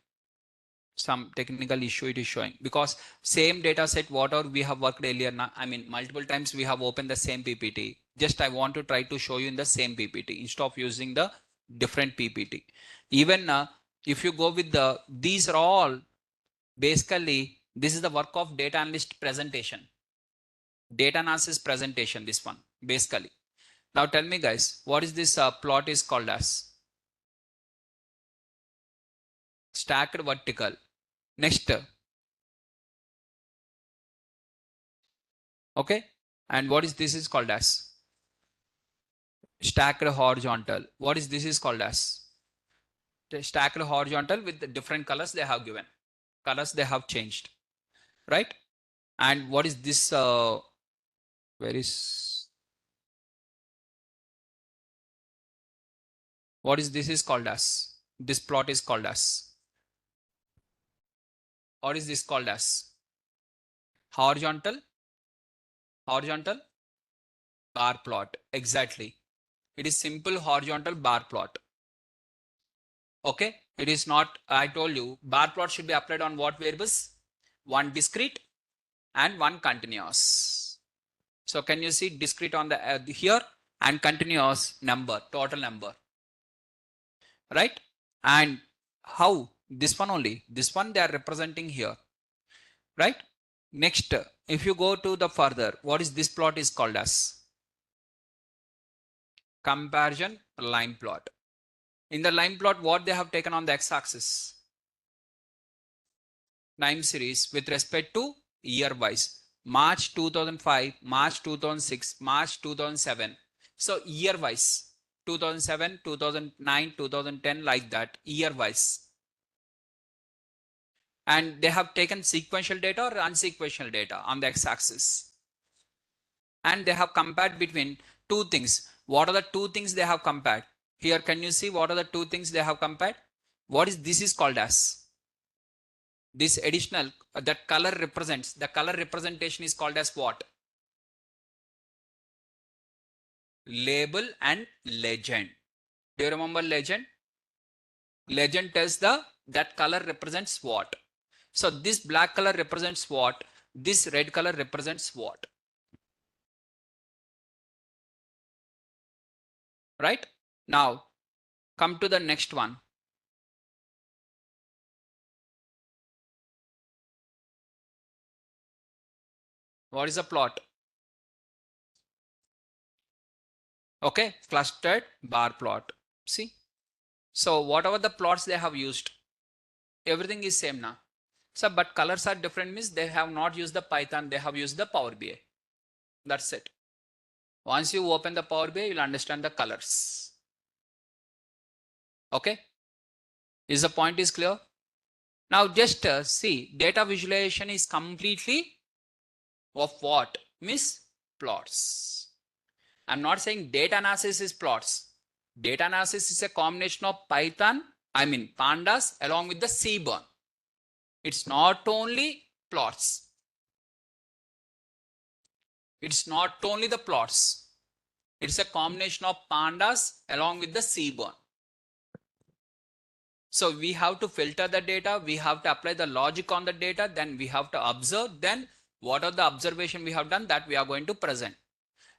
Some technical issue it is showing because same data set whatever we have worked earlier now, I mean multiple times we have opened the same PPT. Just I want to try to show you in the same PPT instead of using the different PPT. Even if you go with the, these are all basically, this is the work of data analyst presentation. Data analysis presentation, this one, basically. Now tell me guys, what is this plot is called as? Stacked vertical. Next, okay. And what is this is called as? Stacked horizontal. What is this is called as? Stacked horizontal with the different colors they have given. Colors they have changed, right? And what is this? Where is, what is this is called as? This plot is called as? What is this called as? Horizontal, horizontal bar plot. Exactly. It is simple horizontal bar plot. Okay. It is not, I told you, bar plot should be applied on what variables? One discrete and one continuous. So can you see discrete on the here and continuous number, total number, right? And how this one only, this one they are representing here, right? Next, if you go to the further, what is this plot is called as? Comparison line plot. In the line plot, what they have taken on the x-axis? Time series with respect to year wise. March 2005, March 2006, March 2007. So year wise, 2007, 2009, 2010 like that, year wise. And they have taken sequential data or unsequential data on the x-axis. And they have compared between two things. What are the two things they have compared? Here, can you see what are the two things they have compared? What is this is called as? This additional, that color represents, the color representation is called as what? Label and legend. Do you remember legend? Legend tells the, that color represents what? So this black color represents what? This red color represents what? Right? Now, come to the next one. What is a plot? Okay, clustered bar plot. See? So whatever the plots they have used, everything is same now. So, but colors are different means they have not used the Python, they have used the Power BI. That's it. Once you open the Power BI, you'll understand the colors. Okay? Is the point is clear? Now just see, data visualization is completely of what? Miss plots. I'm not saying data analysis is plots. Data analysis is a combination of Python, pandas along with the Seaborn. It's not only plots. It's not only the plots. It's a combination of pandas along with the Seaborn. So we have to filter the data, we have to apply the logic on the data, then we have to observe, then what are the observation we have done that we are going to present.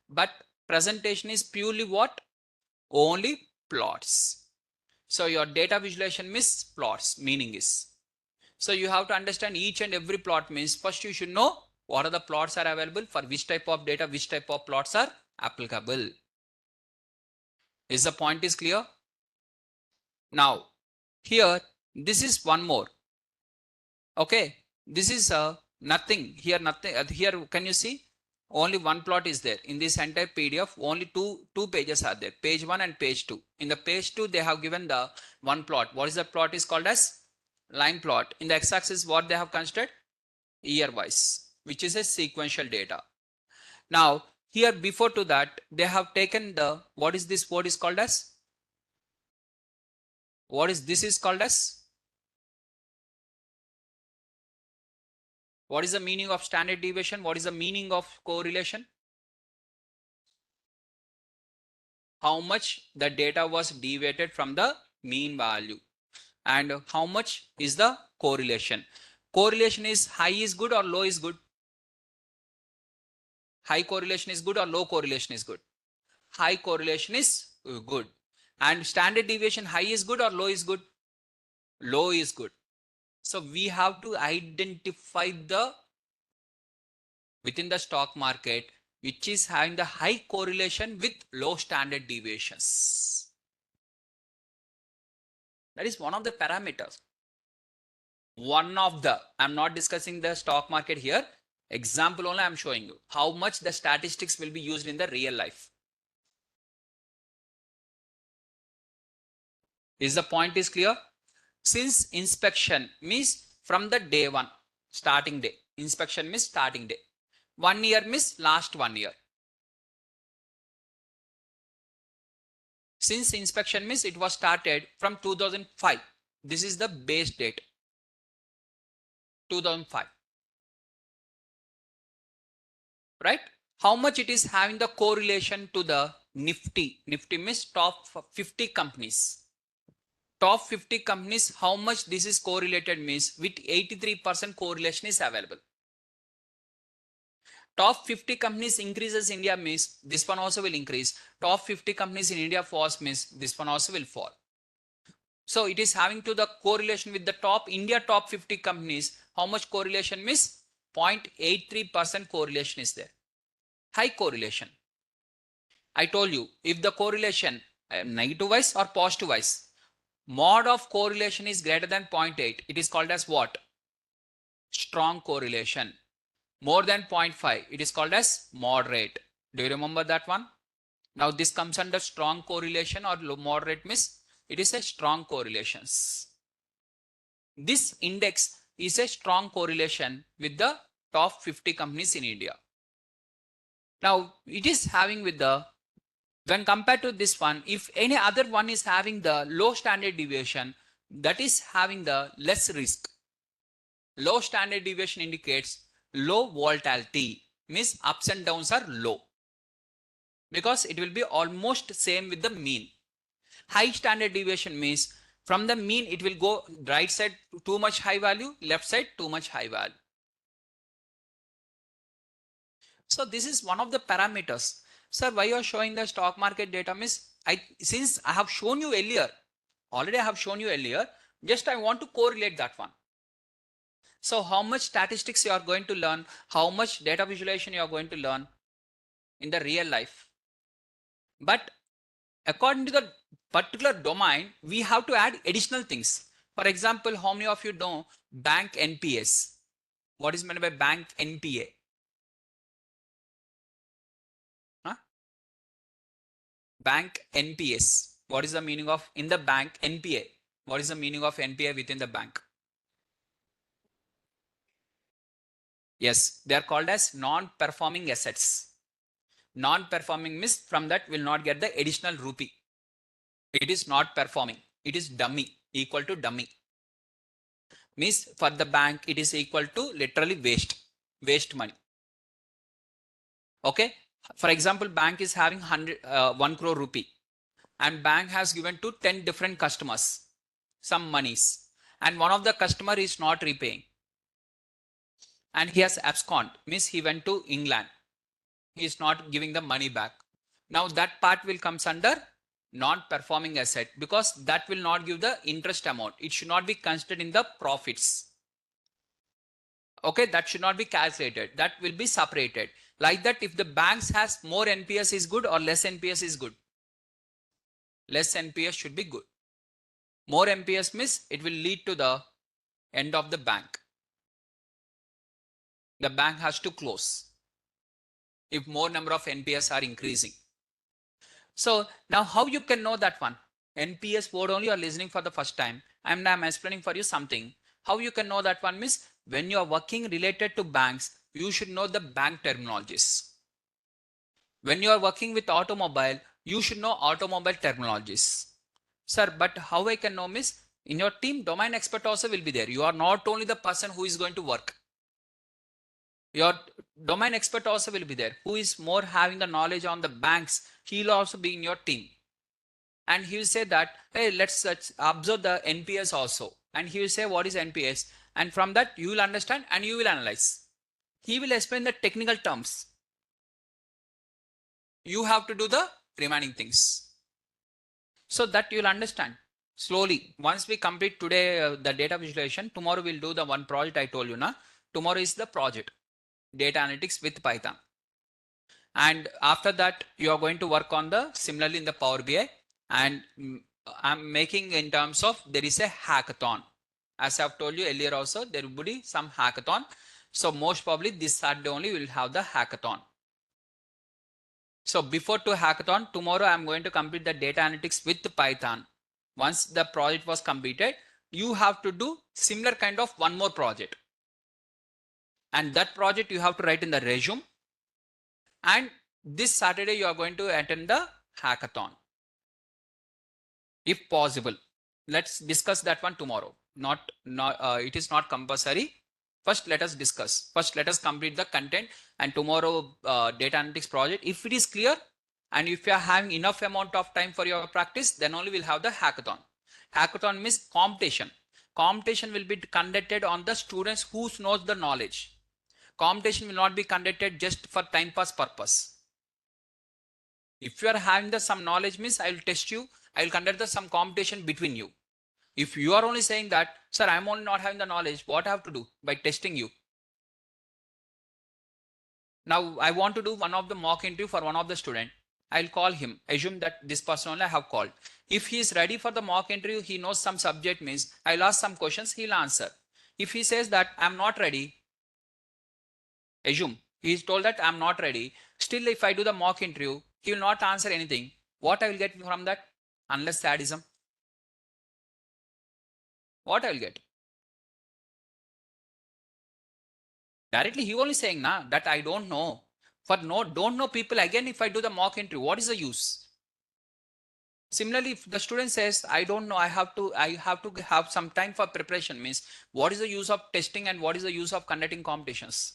But presentation is purely what? Only plots. So your data visualization means plots, meaning is. So you have to understand each and every plot means first you should know what are the plots are available for which type of data, which type of plots are applicable. Is the point is clear? Now here this is one more. Okay, this is nothing here, nothing here. Can you see? Only one plot is there in this entire PDF. Only two pages are there, page 1 and page 2. In the page 2 they have given the one plot. What is the plot is called as line plot. In the x-axis what they have considered? Year wise, which is a sequential data. Now here before to that they have taken the, what is this word is called as? What is this is called as? What is the meaning of standard deviation? What is the meaning of correlation? How much the data was deviated from the mean value and how much is the correlation. Correlation is high is good or low is good? High correlation is good or low correlation is good? High correlation is good. And standard deviation high is good or low is good? Low is good. So we have to identify the within the stock market which is having the high correlation with low standard deviations. That is one of the parameters. One of the, I'm not discussing the stock market here. Example only I'm showing you how much the statistics will be used in the real life. Is the point is clear? Since inspection means from the day one, starting day. Inspection means starting day. 1 year means last 1 year. Since inspection means it was started from 2005. This is the base date. 2005. Right? How much it is having the correlation to the Nifty. Nifty means top 50 companies. Top 50 companies, how much this is correlated means with 83% correlation is available. Top 50 companies increases India means this one also will increase. Top 50 companies in India falls means this one also will fall. So it is having to the correlation with the top India top 50 companies. How much correlation means 0.83% correlation is there. High correlation. I told you if the correlation negative wise or positive wise, mod of correlation is greater than 0.8. It is called as what? Strong correlation. More than 0.5. It is called as moderate. Do you remember that one? Now this comes under strong correlation or low moderate means it is a strong correlations. This index is a strong correlation with the top 50 companies in India. Now it is having with the, when compared to this one, if any other one is having the low standard deviation, that is having the less risk. Low standard deviation indicates low volatility, means ups and downs are low because it will be almost same with the mean. High standard deviation means from the mean it will go right side too much high value, left side too much high value. So this is one of the parameters. Sir, why you are showing the stock market data means since I have shown you earlier, already I have shown you earlier, just I want to correlate that one. So how much statistics you are going to learn, how much data visualization you are going to learn in the real life. But according to the particular domain, we have to add additional things. For example, how many of you know bank NPS? What is meant by bank NPA? Huh? Bank NPS. What is the meaning of in the bank NPA? What is the meaning of NPA within the bank? Yes, they are called as non-performing assets. Non-performing means from that will not get the additional rupee. It is not performing. It is dummy, equal to dummy. Means for the bank, it is equal to literally waste money. Okay. For example, bank is having 1 crore rupee and bank has given to 10 different customers some monies and one of the customer is not repaying and he has abscond, means he went to England. He is not giving the money back. Now that part will comes under non-performing asset because that will not give the interest amount. It should not be considered in the profits. Okay, that should not be calculated. That will be separated. Like that, if the banks has more NPS is good or less NPS is good. Less NPS should be good. More NPS means it will lead to the end of the bank. The bank has to close if more number of NPS are increasing. So now how you can know that one? NPS word only you are listening for the first time and I'm explaining for you something. How you can know that one means when you are working related to banks, you should know the bank terminologies. When you are working with automobile, you should know automobile terminologies. Sir, but how I can know means in your team, domain expert also will be there. You are not only the person who is going to work. Your domain expert also will be there. Who is more having the knowledge on the banks, he will also be in your team. And he will say that, hey, let's observe the NPS also. And he will say, what is NPS? And from that, you will understand and you will analyze. He will explain the technical terms. You have to do the remaining things. So that you will understand slowly. Once we complete today the data visualization, tomorrow we'll do the one project I told you now. Tomorrow is the project, data analytics with Python. And after that, you are going to work on the similarly in the Power BI. And I'm making in terms of there is a hackathon. As I've told you earlier also, there will be some hackathon. So most probably this Saturday only we'll have the hackathon. So before to hackathon, tomorrow I'm going to complete the data analytics with Python. Once the project was completed, you have to do similar kind of one more project. And that project you have to write in the resume. And this Saturday you are going to attend the hackathon. If possible, let's discuss that one tomorrow. It is not compulsory. First, let us discuss. First, let us complete the content and tomorrow data analytics project. If it is clear and if you are having enough amount of time for your practice, then only we'll have the hackathon. Hackathon means competition. Competition will be conducted on the students who knows the knowledge. Competition will not be conducted just for time pass purpose. If you are having the some knowledge means I will test you. I will conduct the some competition between you. If you are only saying that, sir, I'm only not having the knowledge, what I have to do? By testing you. Now I want to do one of the mock interview for one of the student. I'll call him. Assume that this person only I have called. If he is ready for the mock interview, he knows some subject means I'll ask some questions, he'll answer. If he says that I'm not ready, assume he's told that I'm not ready. Still, if I do the mock interview, he will not answer anything. What I will get from that? Unless sadism. What I will get? Directly he only saying na that I don't know. For don't know people again, if I do the mock interview, what is the use? Similarly, if the student says I don't know, I have to have some time for preparation, means what is the use of testing and what is the use of conducting competitions?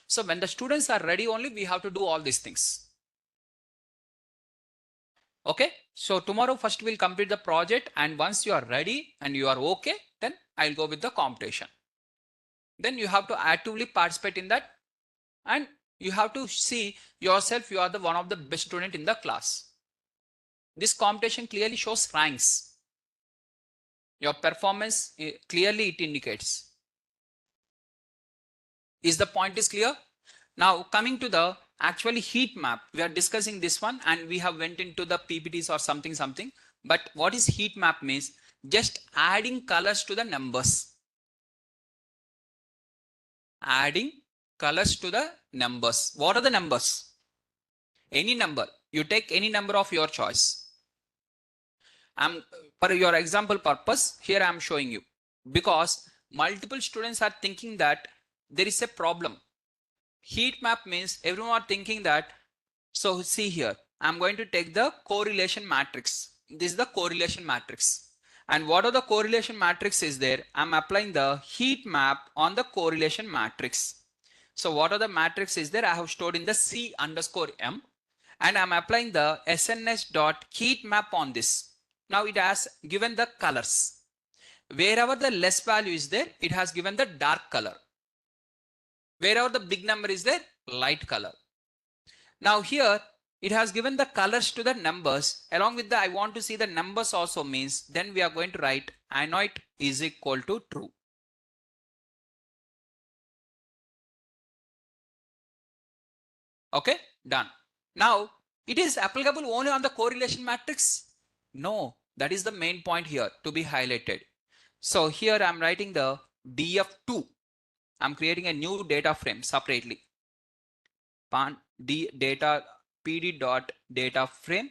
So when the students are ready only, we have to do all these things. Okay, so tomorrow first we'll complete the project, and once you are ready and you are okay, then I'll go with the competition. Then you have to actively participate in that, and you have to see yourself you are the one of the best student in the class. This competition clearly shows ranks. Your performance clearly it indicates. Is the point is clear? Now coming to the actually heat map, we are discussing this one and we have went into the PPTs or something. But what is heat map means? Just adding colors to the numbers. Adding colors to the numbers. What are the numbers? Any number. You take any number of your choice. For your example purpose, here I am showing you, because multiple students are thinking that there is a problem. Heat map means everyone are thinking that, so see here, I'm going to take the correlation matrix. This is the correlation matrix. And what are the correlation matrix is there? I'm applying the heat map on the correlation matrix. So what are the matrix is there? I have stored in the C underscore M, and I'm applying the SNS dot heat map on this. Now it has given the colors. Wherever the less value is there, it has given the dark color. Wherever the big number is there, light color. Now here it has given the colors to the numbers. Along with the I want to see the numbers also means, then we are going to write anoit is equal to true. Okay, done. Now it is applicable only on the correlation matrix? No, that is the main point here to be highlighted. So here I'm writing the df2. I'm creating a new data frame separately. Data pd dot data frame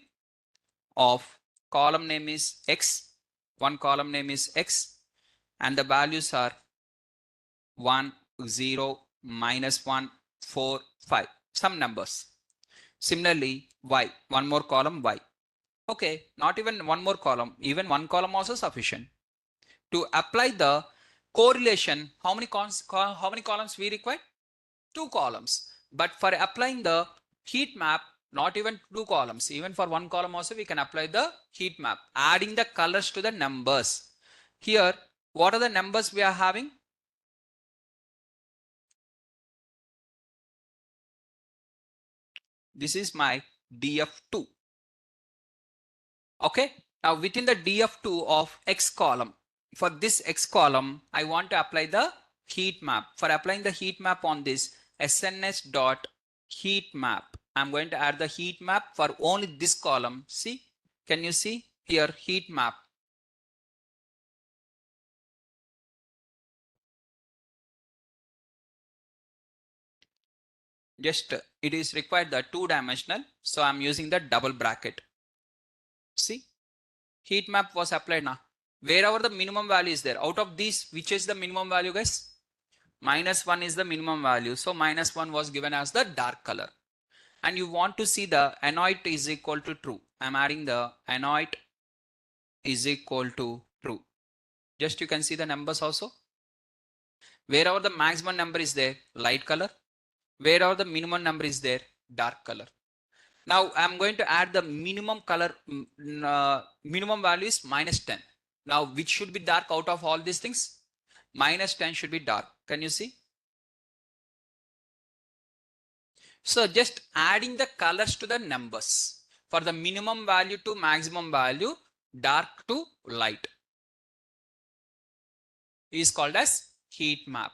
of column name is x, one column name is x, and the values are 1, 0, -1, 4, 5, some numbers. Similarly, y, one more column y. Okay, not even one more column, even one column also sufficient. To apply the correlation, how many columns we require? 2 columns. But for applying the heat map, not even 2 columns, even for 1 column also we can apply the heat map, adding the colors to the numbers. Here, what are the numbers we are having? This is my df2. Okay, now within the df2 of x column, for this x column, I want to apply the heat map. For applying the heat map on this SNS dot heat map, I'm going to add the heat map for only this column. See, can you see here heat map? Just it is required the 2-dimensional, so I'm using the double bracket. See, heat map was applied now. Wherever the minimum value is there, out of these, which is the minimum value, guys? -1 is the minimum value. So -1 was given as the dark color. And you want to see the anoit is equal to true. I'm adding the anoit is equal to true. Just you can see the numbers also. Wherever the maximum number is there, light color. Wherever the minimum number is there, dark color. Now I'm going to add the minimum color, minimum value is -10. Now which should be dark out of all these things? -10 should be dark. Can you see? So just adding the colors to the numbers for the minimum value to maximum value, dark to light, is called as heat map.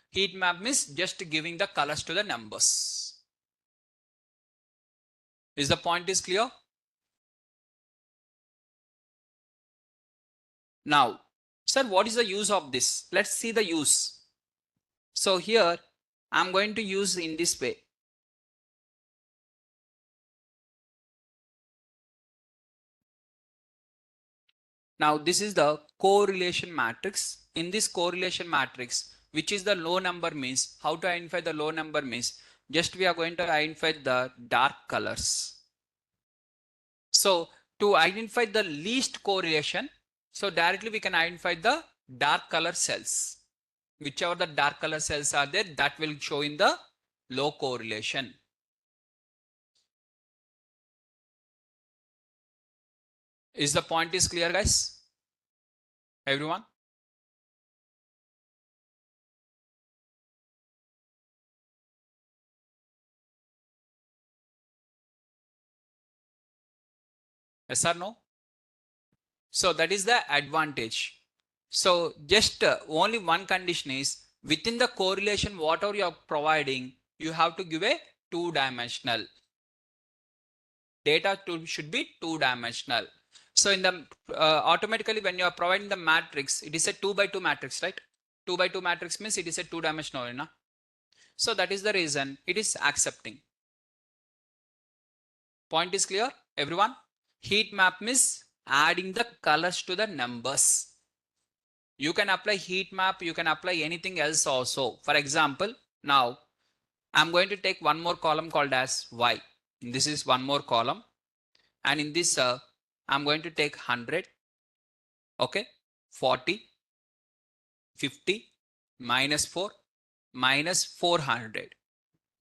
Heat map means just giving the colors to the numbers. Is the point is clear? Now, sir, what is the use of this? Let's see the use. So here I'm going to use in this way. Now this is the correlation matrix. In this correlation matrix, which is the low number means, how to identify the low number means, just we are going to identify the dark colors. So to identify the least correlation, so directly we can identify the dark color cells. Whichever the dark color cells are there, that will show in the low correlation. Is the point is clear, guys? Everyone? Yes or no? So that is the advantage. So just only one condition is within the correlation, whatever you are providing, you have to give a 2-dimensional. Data should be 2-dimensional. So in the automatically when you are providing the matrix, it is a 2 by 2 matrix, right? 2 by 2 matrix means it is a 2-dimensional. No? So that is the reason it is accepting. Point is clear, everyone? Heat map means adding the colors to the numbers. You can apply heat map, you can apply anything else also. For example, now I'm going to take one more column called as y. This is one more column, and in this I'm going to take 100, okay, 40, 50, minus 4, minus 400.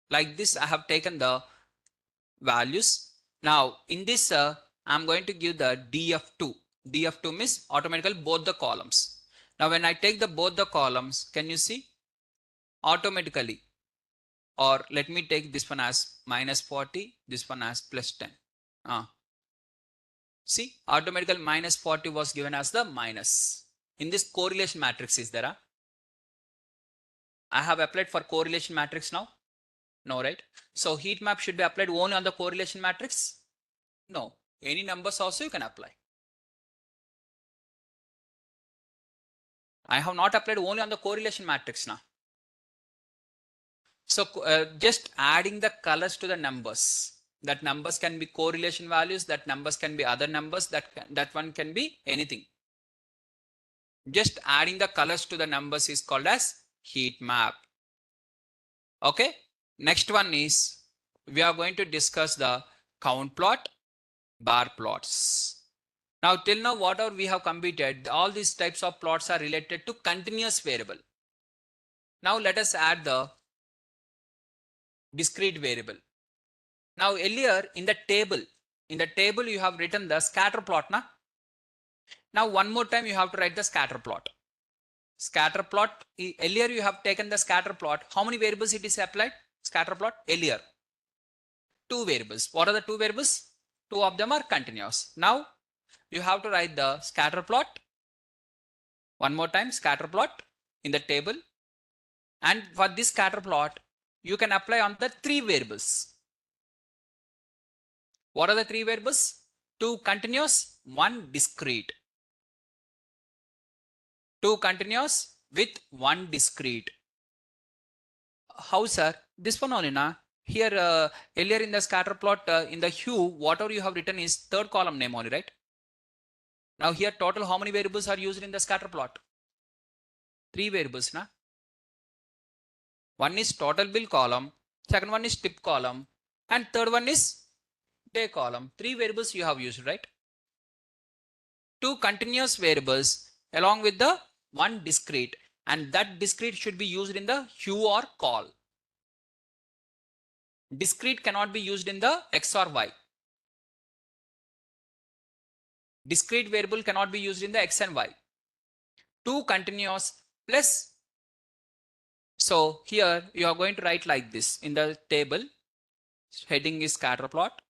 Like this I have taken the values. Now in this I'm going to give the df2. df2 means automatically both the columns. Now when I take the both the columns, can you see automatically, or let me take this one as minus 40, this one as plus 10. See, automatically minus 40 was given as the minus. In this correlation matrix is there. I have applied for correlation matrix now. No, right? So heat map should be applied only on the correlation matrix. No, any numbers also you can apply. I have not applied only on the correlation matrix now. So just adding the colors to the numbers. That numbers can be correlation values. That numbers can be other numbers. That one can be anything. Just adding the colors to the numbers is called as heat map. Okay. Next one is we are going to discuss the count plot, bar plots. Now till now whatever we have completed, all these types of plots are related to continuous variable. Now let us add the discrete variable. Now earlier in the table you have written the scatter plot. Now one more time you have to write the scatter plot. Scatter plot, earlier you have taken the scatter plot. How many variables it is applied? Scatter plot earlier. 2 variables. What are the 2 variables? 2 of them are continuous. Now you have to write the scatter plot. One more time, scatter plot in the table. And for this scatter plot, you can apply on the 3 variables. What are the 3 variables? 2 continuous, 1 discrete. 2 continuous with 1 discrete. How, sir? This one only, na? Here earlier in the scatter plot, in the hue, whatever you have written is third column name only, right? Now here total how many variables are used in the scatter plot? 3 variables, na? One is total bill column, second one is tip column, and third one is day column. 3 variables you have used, right? 2 continuous variables along with the 1 discrete, and that discrete should be used in the hue or call. Discrete cannot be used in the X or Y. Discrete variable cannot be used in the X and Y. 2 continuous plus. So here you are going to write like this in the table. Heading is scatter plot.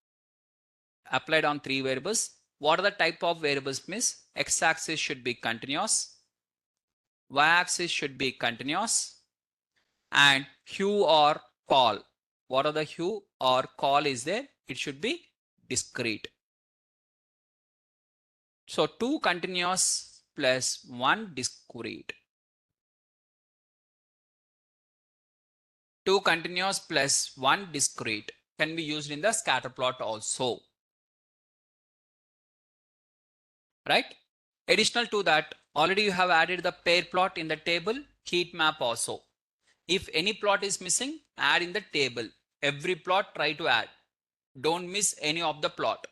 Applied on 3 variables. What are the type of variables? Means X-axis should be continuous. Y-axis should be continuous. And hue or call. What are the hue or call is there? It should be discrete. So 2 continuous plus 1 discrete. 2 continuous plus 1 discrete can be used in the scatter plot also. Right? Additional to that, already you have added the pair plot in the table, heat map also. If any plot is missing, add in the table. Every plot try to add. Don't miss any of the plot.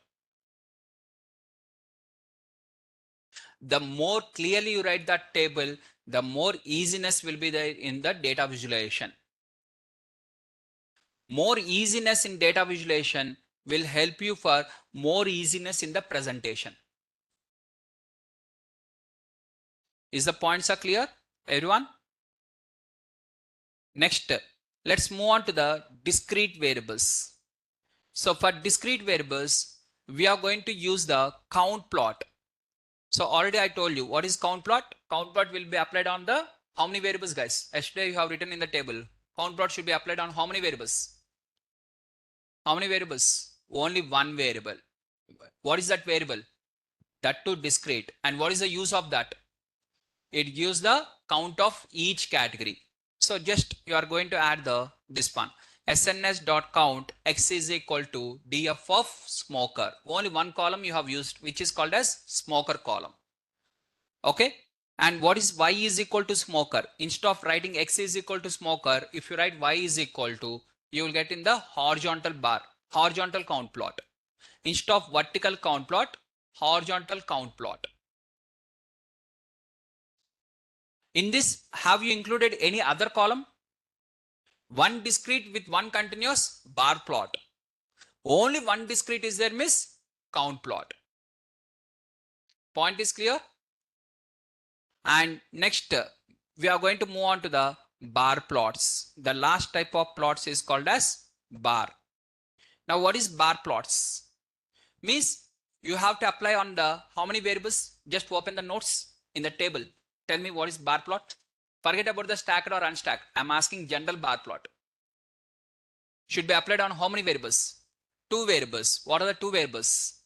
The more clearly you write that table, the more easiness will be there in the data visualization. More easiness in data visualization will help you for more easiness in the presentation. Is the points are clear, everyone? Next, let's move on to the discrete variables. So for discrete variables, we are going to use the count plot. So already I told you what is count plot. Count plot will be applied on the how many variables, guys? Yesterday you have written in the table. Count plot should be applied on how many variables? How many variables? Only 1 variable. What is that variable? That too discrete. And what is the use of that? It gives the count of each category. So just you are going to add this one. sns.count x is equal to df of smoker. Only 1 column you have used, which is called as smoker column. Okay. And what is y is equal to smoker? Instead of writing x is equal to smoker, if you write y is equal to, you will get in the horizontal bar, horizontal count plot. Instead of vertical count plot, horizontal count plot. In this, have you included any other column? One discrete with one continuous, bar plot. Only one discrete is there, miss, count plot. Point is clear? And next, we are going to move on to the bar plots. The last type of plots is called as bar. Now, what is bar plots? Means you have to apply on the how many variables? Just open the notes in the table. Tell me what is bar plot. Forget about the stacked or unstacked. I'm asking general bar plot. Should be applied on how many variables? Two variables. What are the two variables?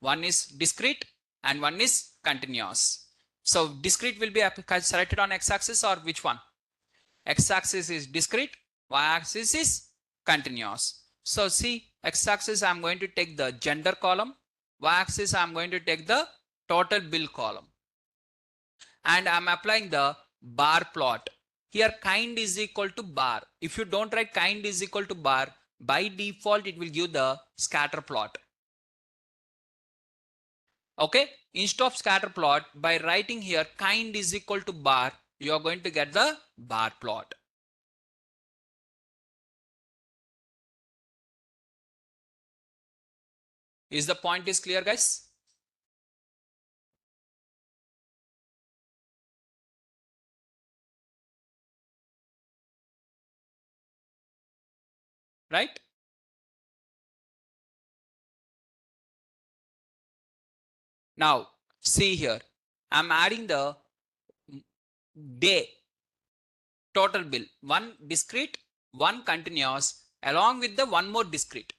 One is discrete and one is continuous. So discrete will be selected on x-axis or which one? X-axis is discrete, y-axis is continuous. So see, x-axis I'm going to take the gender column, y-axis I'm going to take the total bill column. And I'm applying the bar plot. Here kind is equal to bar. If you don't write kind is equal to bar, by default it will give the scatter plot. Okay, instead of scatter plot, by writing here kind is equal to bar, you are going to get the bar plot. Is the point is clear, guys? Right? Now, see here, I'm adding the day total bill, one discrete, one continuous, along with the one more discrete.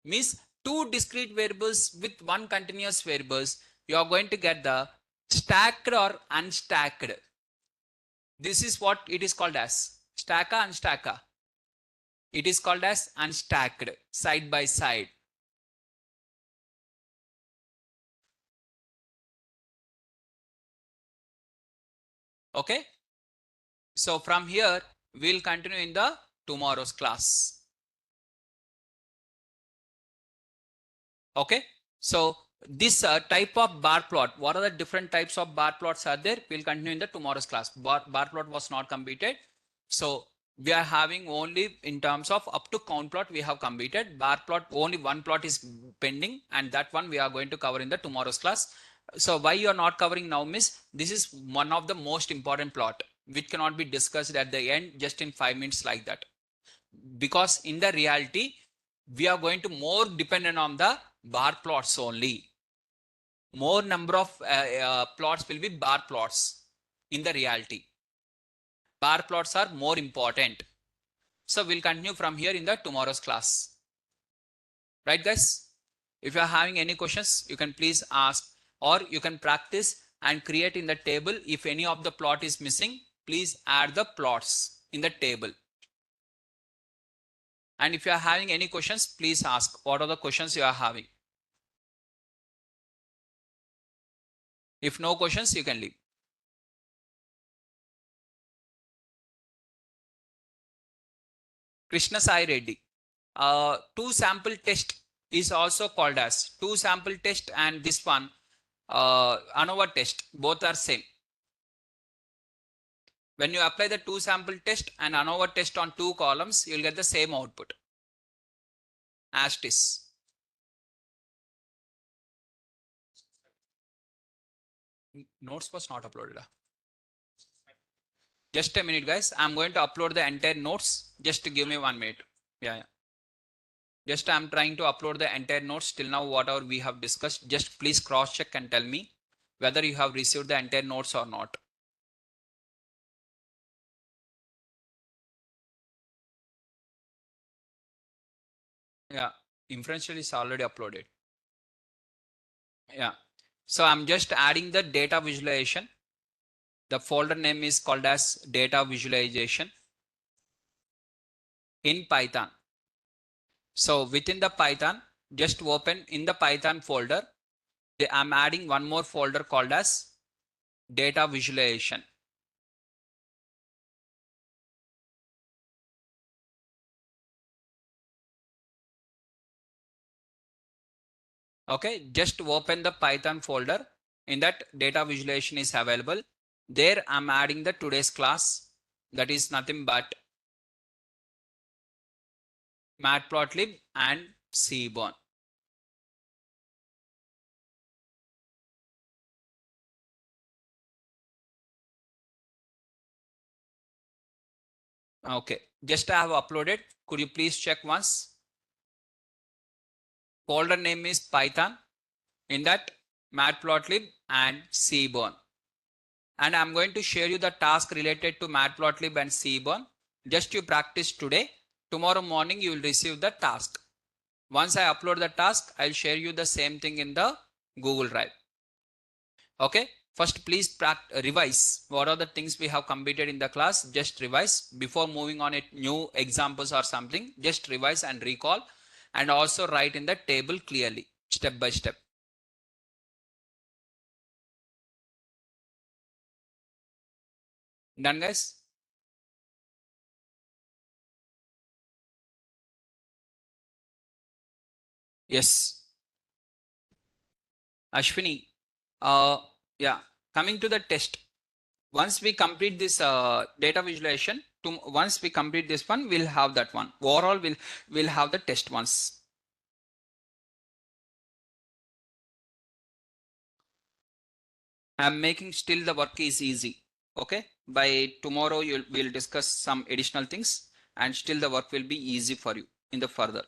Means two discrete variables with one continuous variables, you are going to get the stacked or unstacked. This is what it is called as stacker, unstacker. It is called as unstacked, side by side. Okay. So from here, we'll continue in the tomorrow's class. Okay. So this type of bar plot, what are the different types of bar plots are there? We'll continue in the tomorrow's class. Bar plot was not completed. So we are having only in terms of up to count plot we have completed. Bar plot, only one plot is pending, and that one we are going to cover in the tomorrow's class. So why you are not covering now, miss? This is one of the most important plot which cannot be discussed at the end just in 5 minutes like that. Because in the reality, we are going to more dependent on the bar plots only. More number of plots will be bar plots in the reality. Bar plots are more important. So we'll continue from here in the tomorrow's class. Right, guys? If you are having any questions, you can please ask, or you can practice and create in the table. If any of the plot is missing, please add the plots in the table. And if you are having any questions, please ask. What are the questions you are having? If no questions, you can leave. Krishna Sai Reddy. Two sample test is also called as two sample test, and this one ANOVA test. Both are same. When you apply the two sample test and ANOVA test on two columns, you will get the same output as it is. Notes was not uploaded. Just a minute, guys. I'm going to upload the entire notes. Just give me 1 minute. Yeah. Just I'm trying to upload the entire notes till now, whatever we have discussed. Just please cross check and tell me whether you have received the entire notes or not. Yeah, inferential is already uploaded. Yeah. So I'm just adding the data visualization. The folder name is called as data visualization in Python. So within the Python, just open in the Python folder. I'm adding one more folder called as data visualization. Okay, just open the Python folder. In that, data visualization is available. There I'm adding the today's class. That is nothing but matplotlib and seaborn. Okay, just I have uploaded. Could you please check once? Folder name is Python. In that, matplotlib and seaborn. And I'm going to share you the task related to matplotlib and seaborn. Just you practice today. Tomorrow morning you will receive the task. Once I upload the task, I'll share you the same thing in the Google Drive. Okay. First, please revise what are the things we have completed in the class. Just revise before moving on it. New examples or something. Just revise and recall, and also write in the table clearly, step by step. Done, guys? Yes. Ashwini. Uh, yeah. Coming to the test. Once we complete this data visualization, once we complete this one, we'll have that one. Overall, we'll have the test once. I'm making still the work is easy. Okay. By tomorrow, we'll discuss some additional things, and still the work will be easy for you in the further.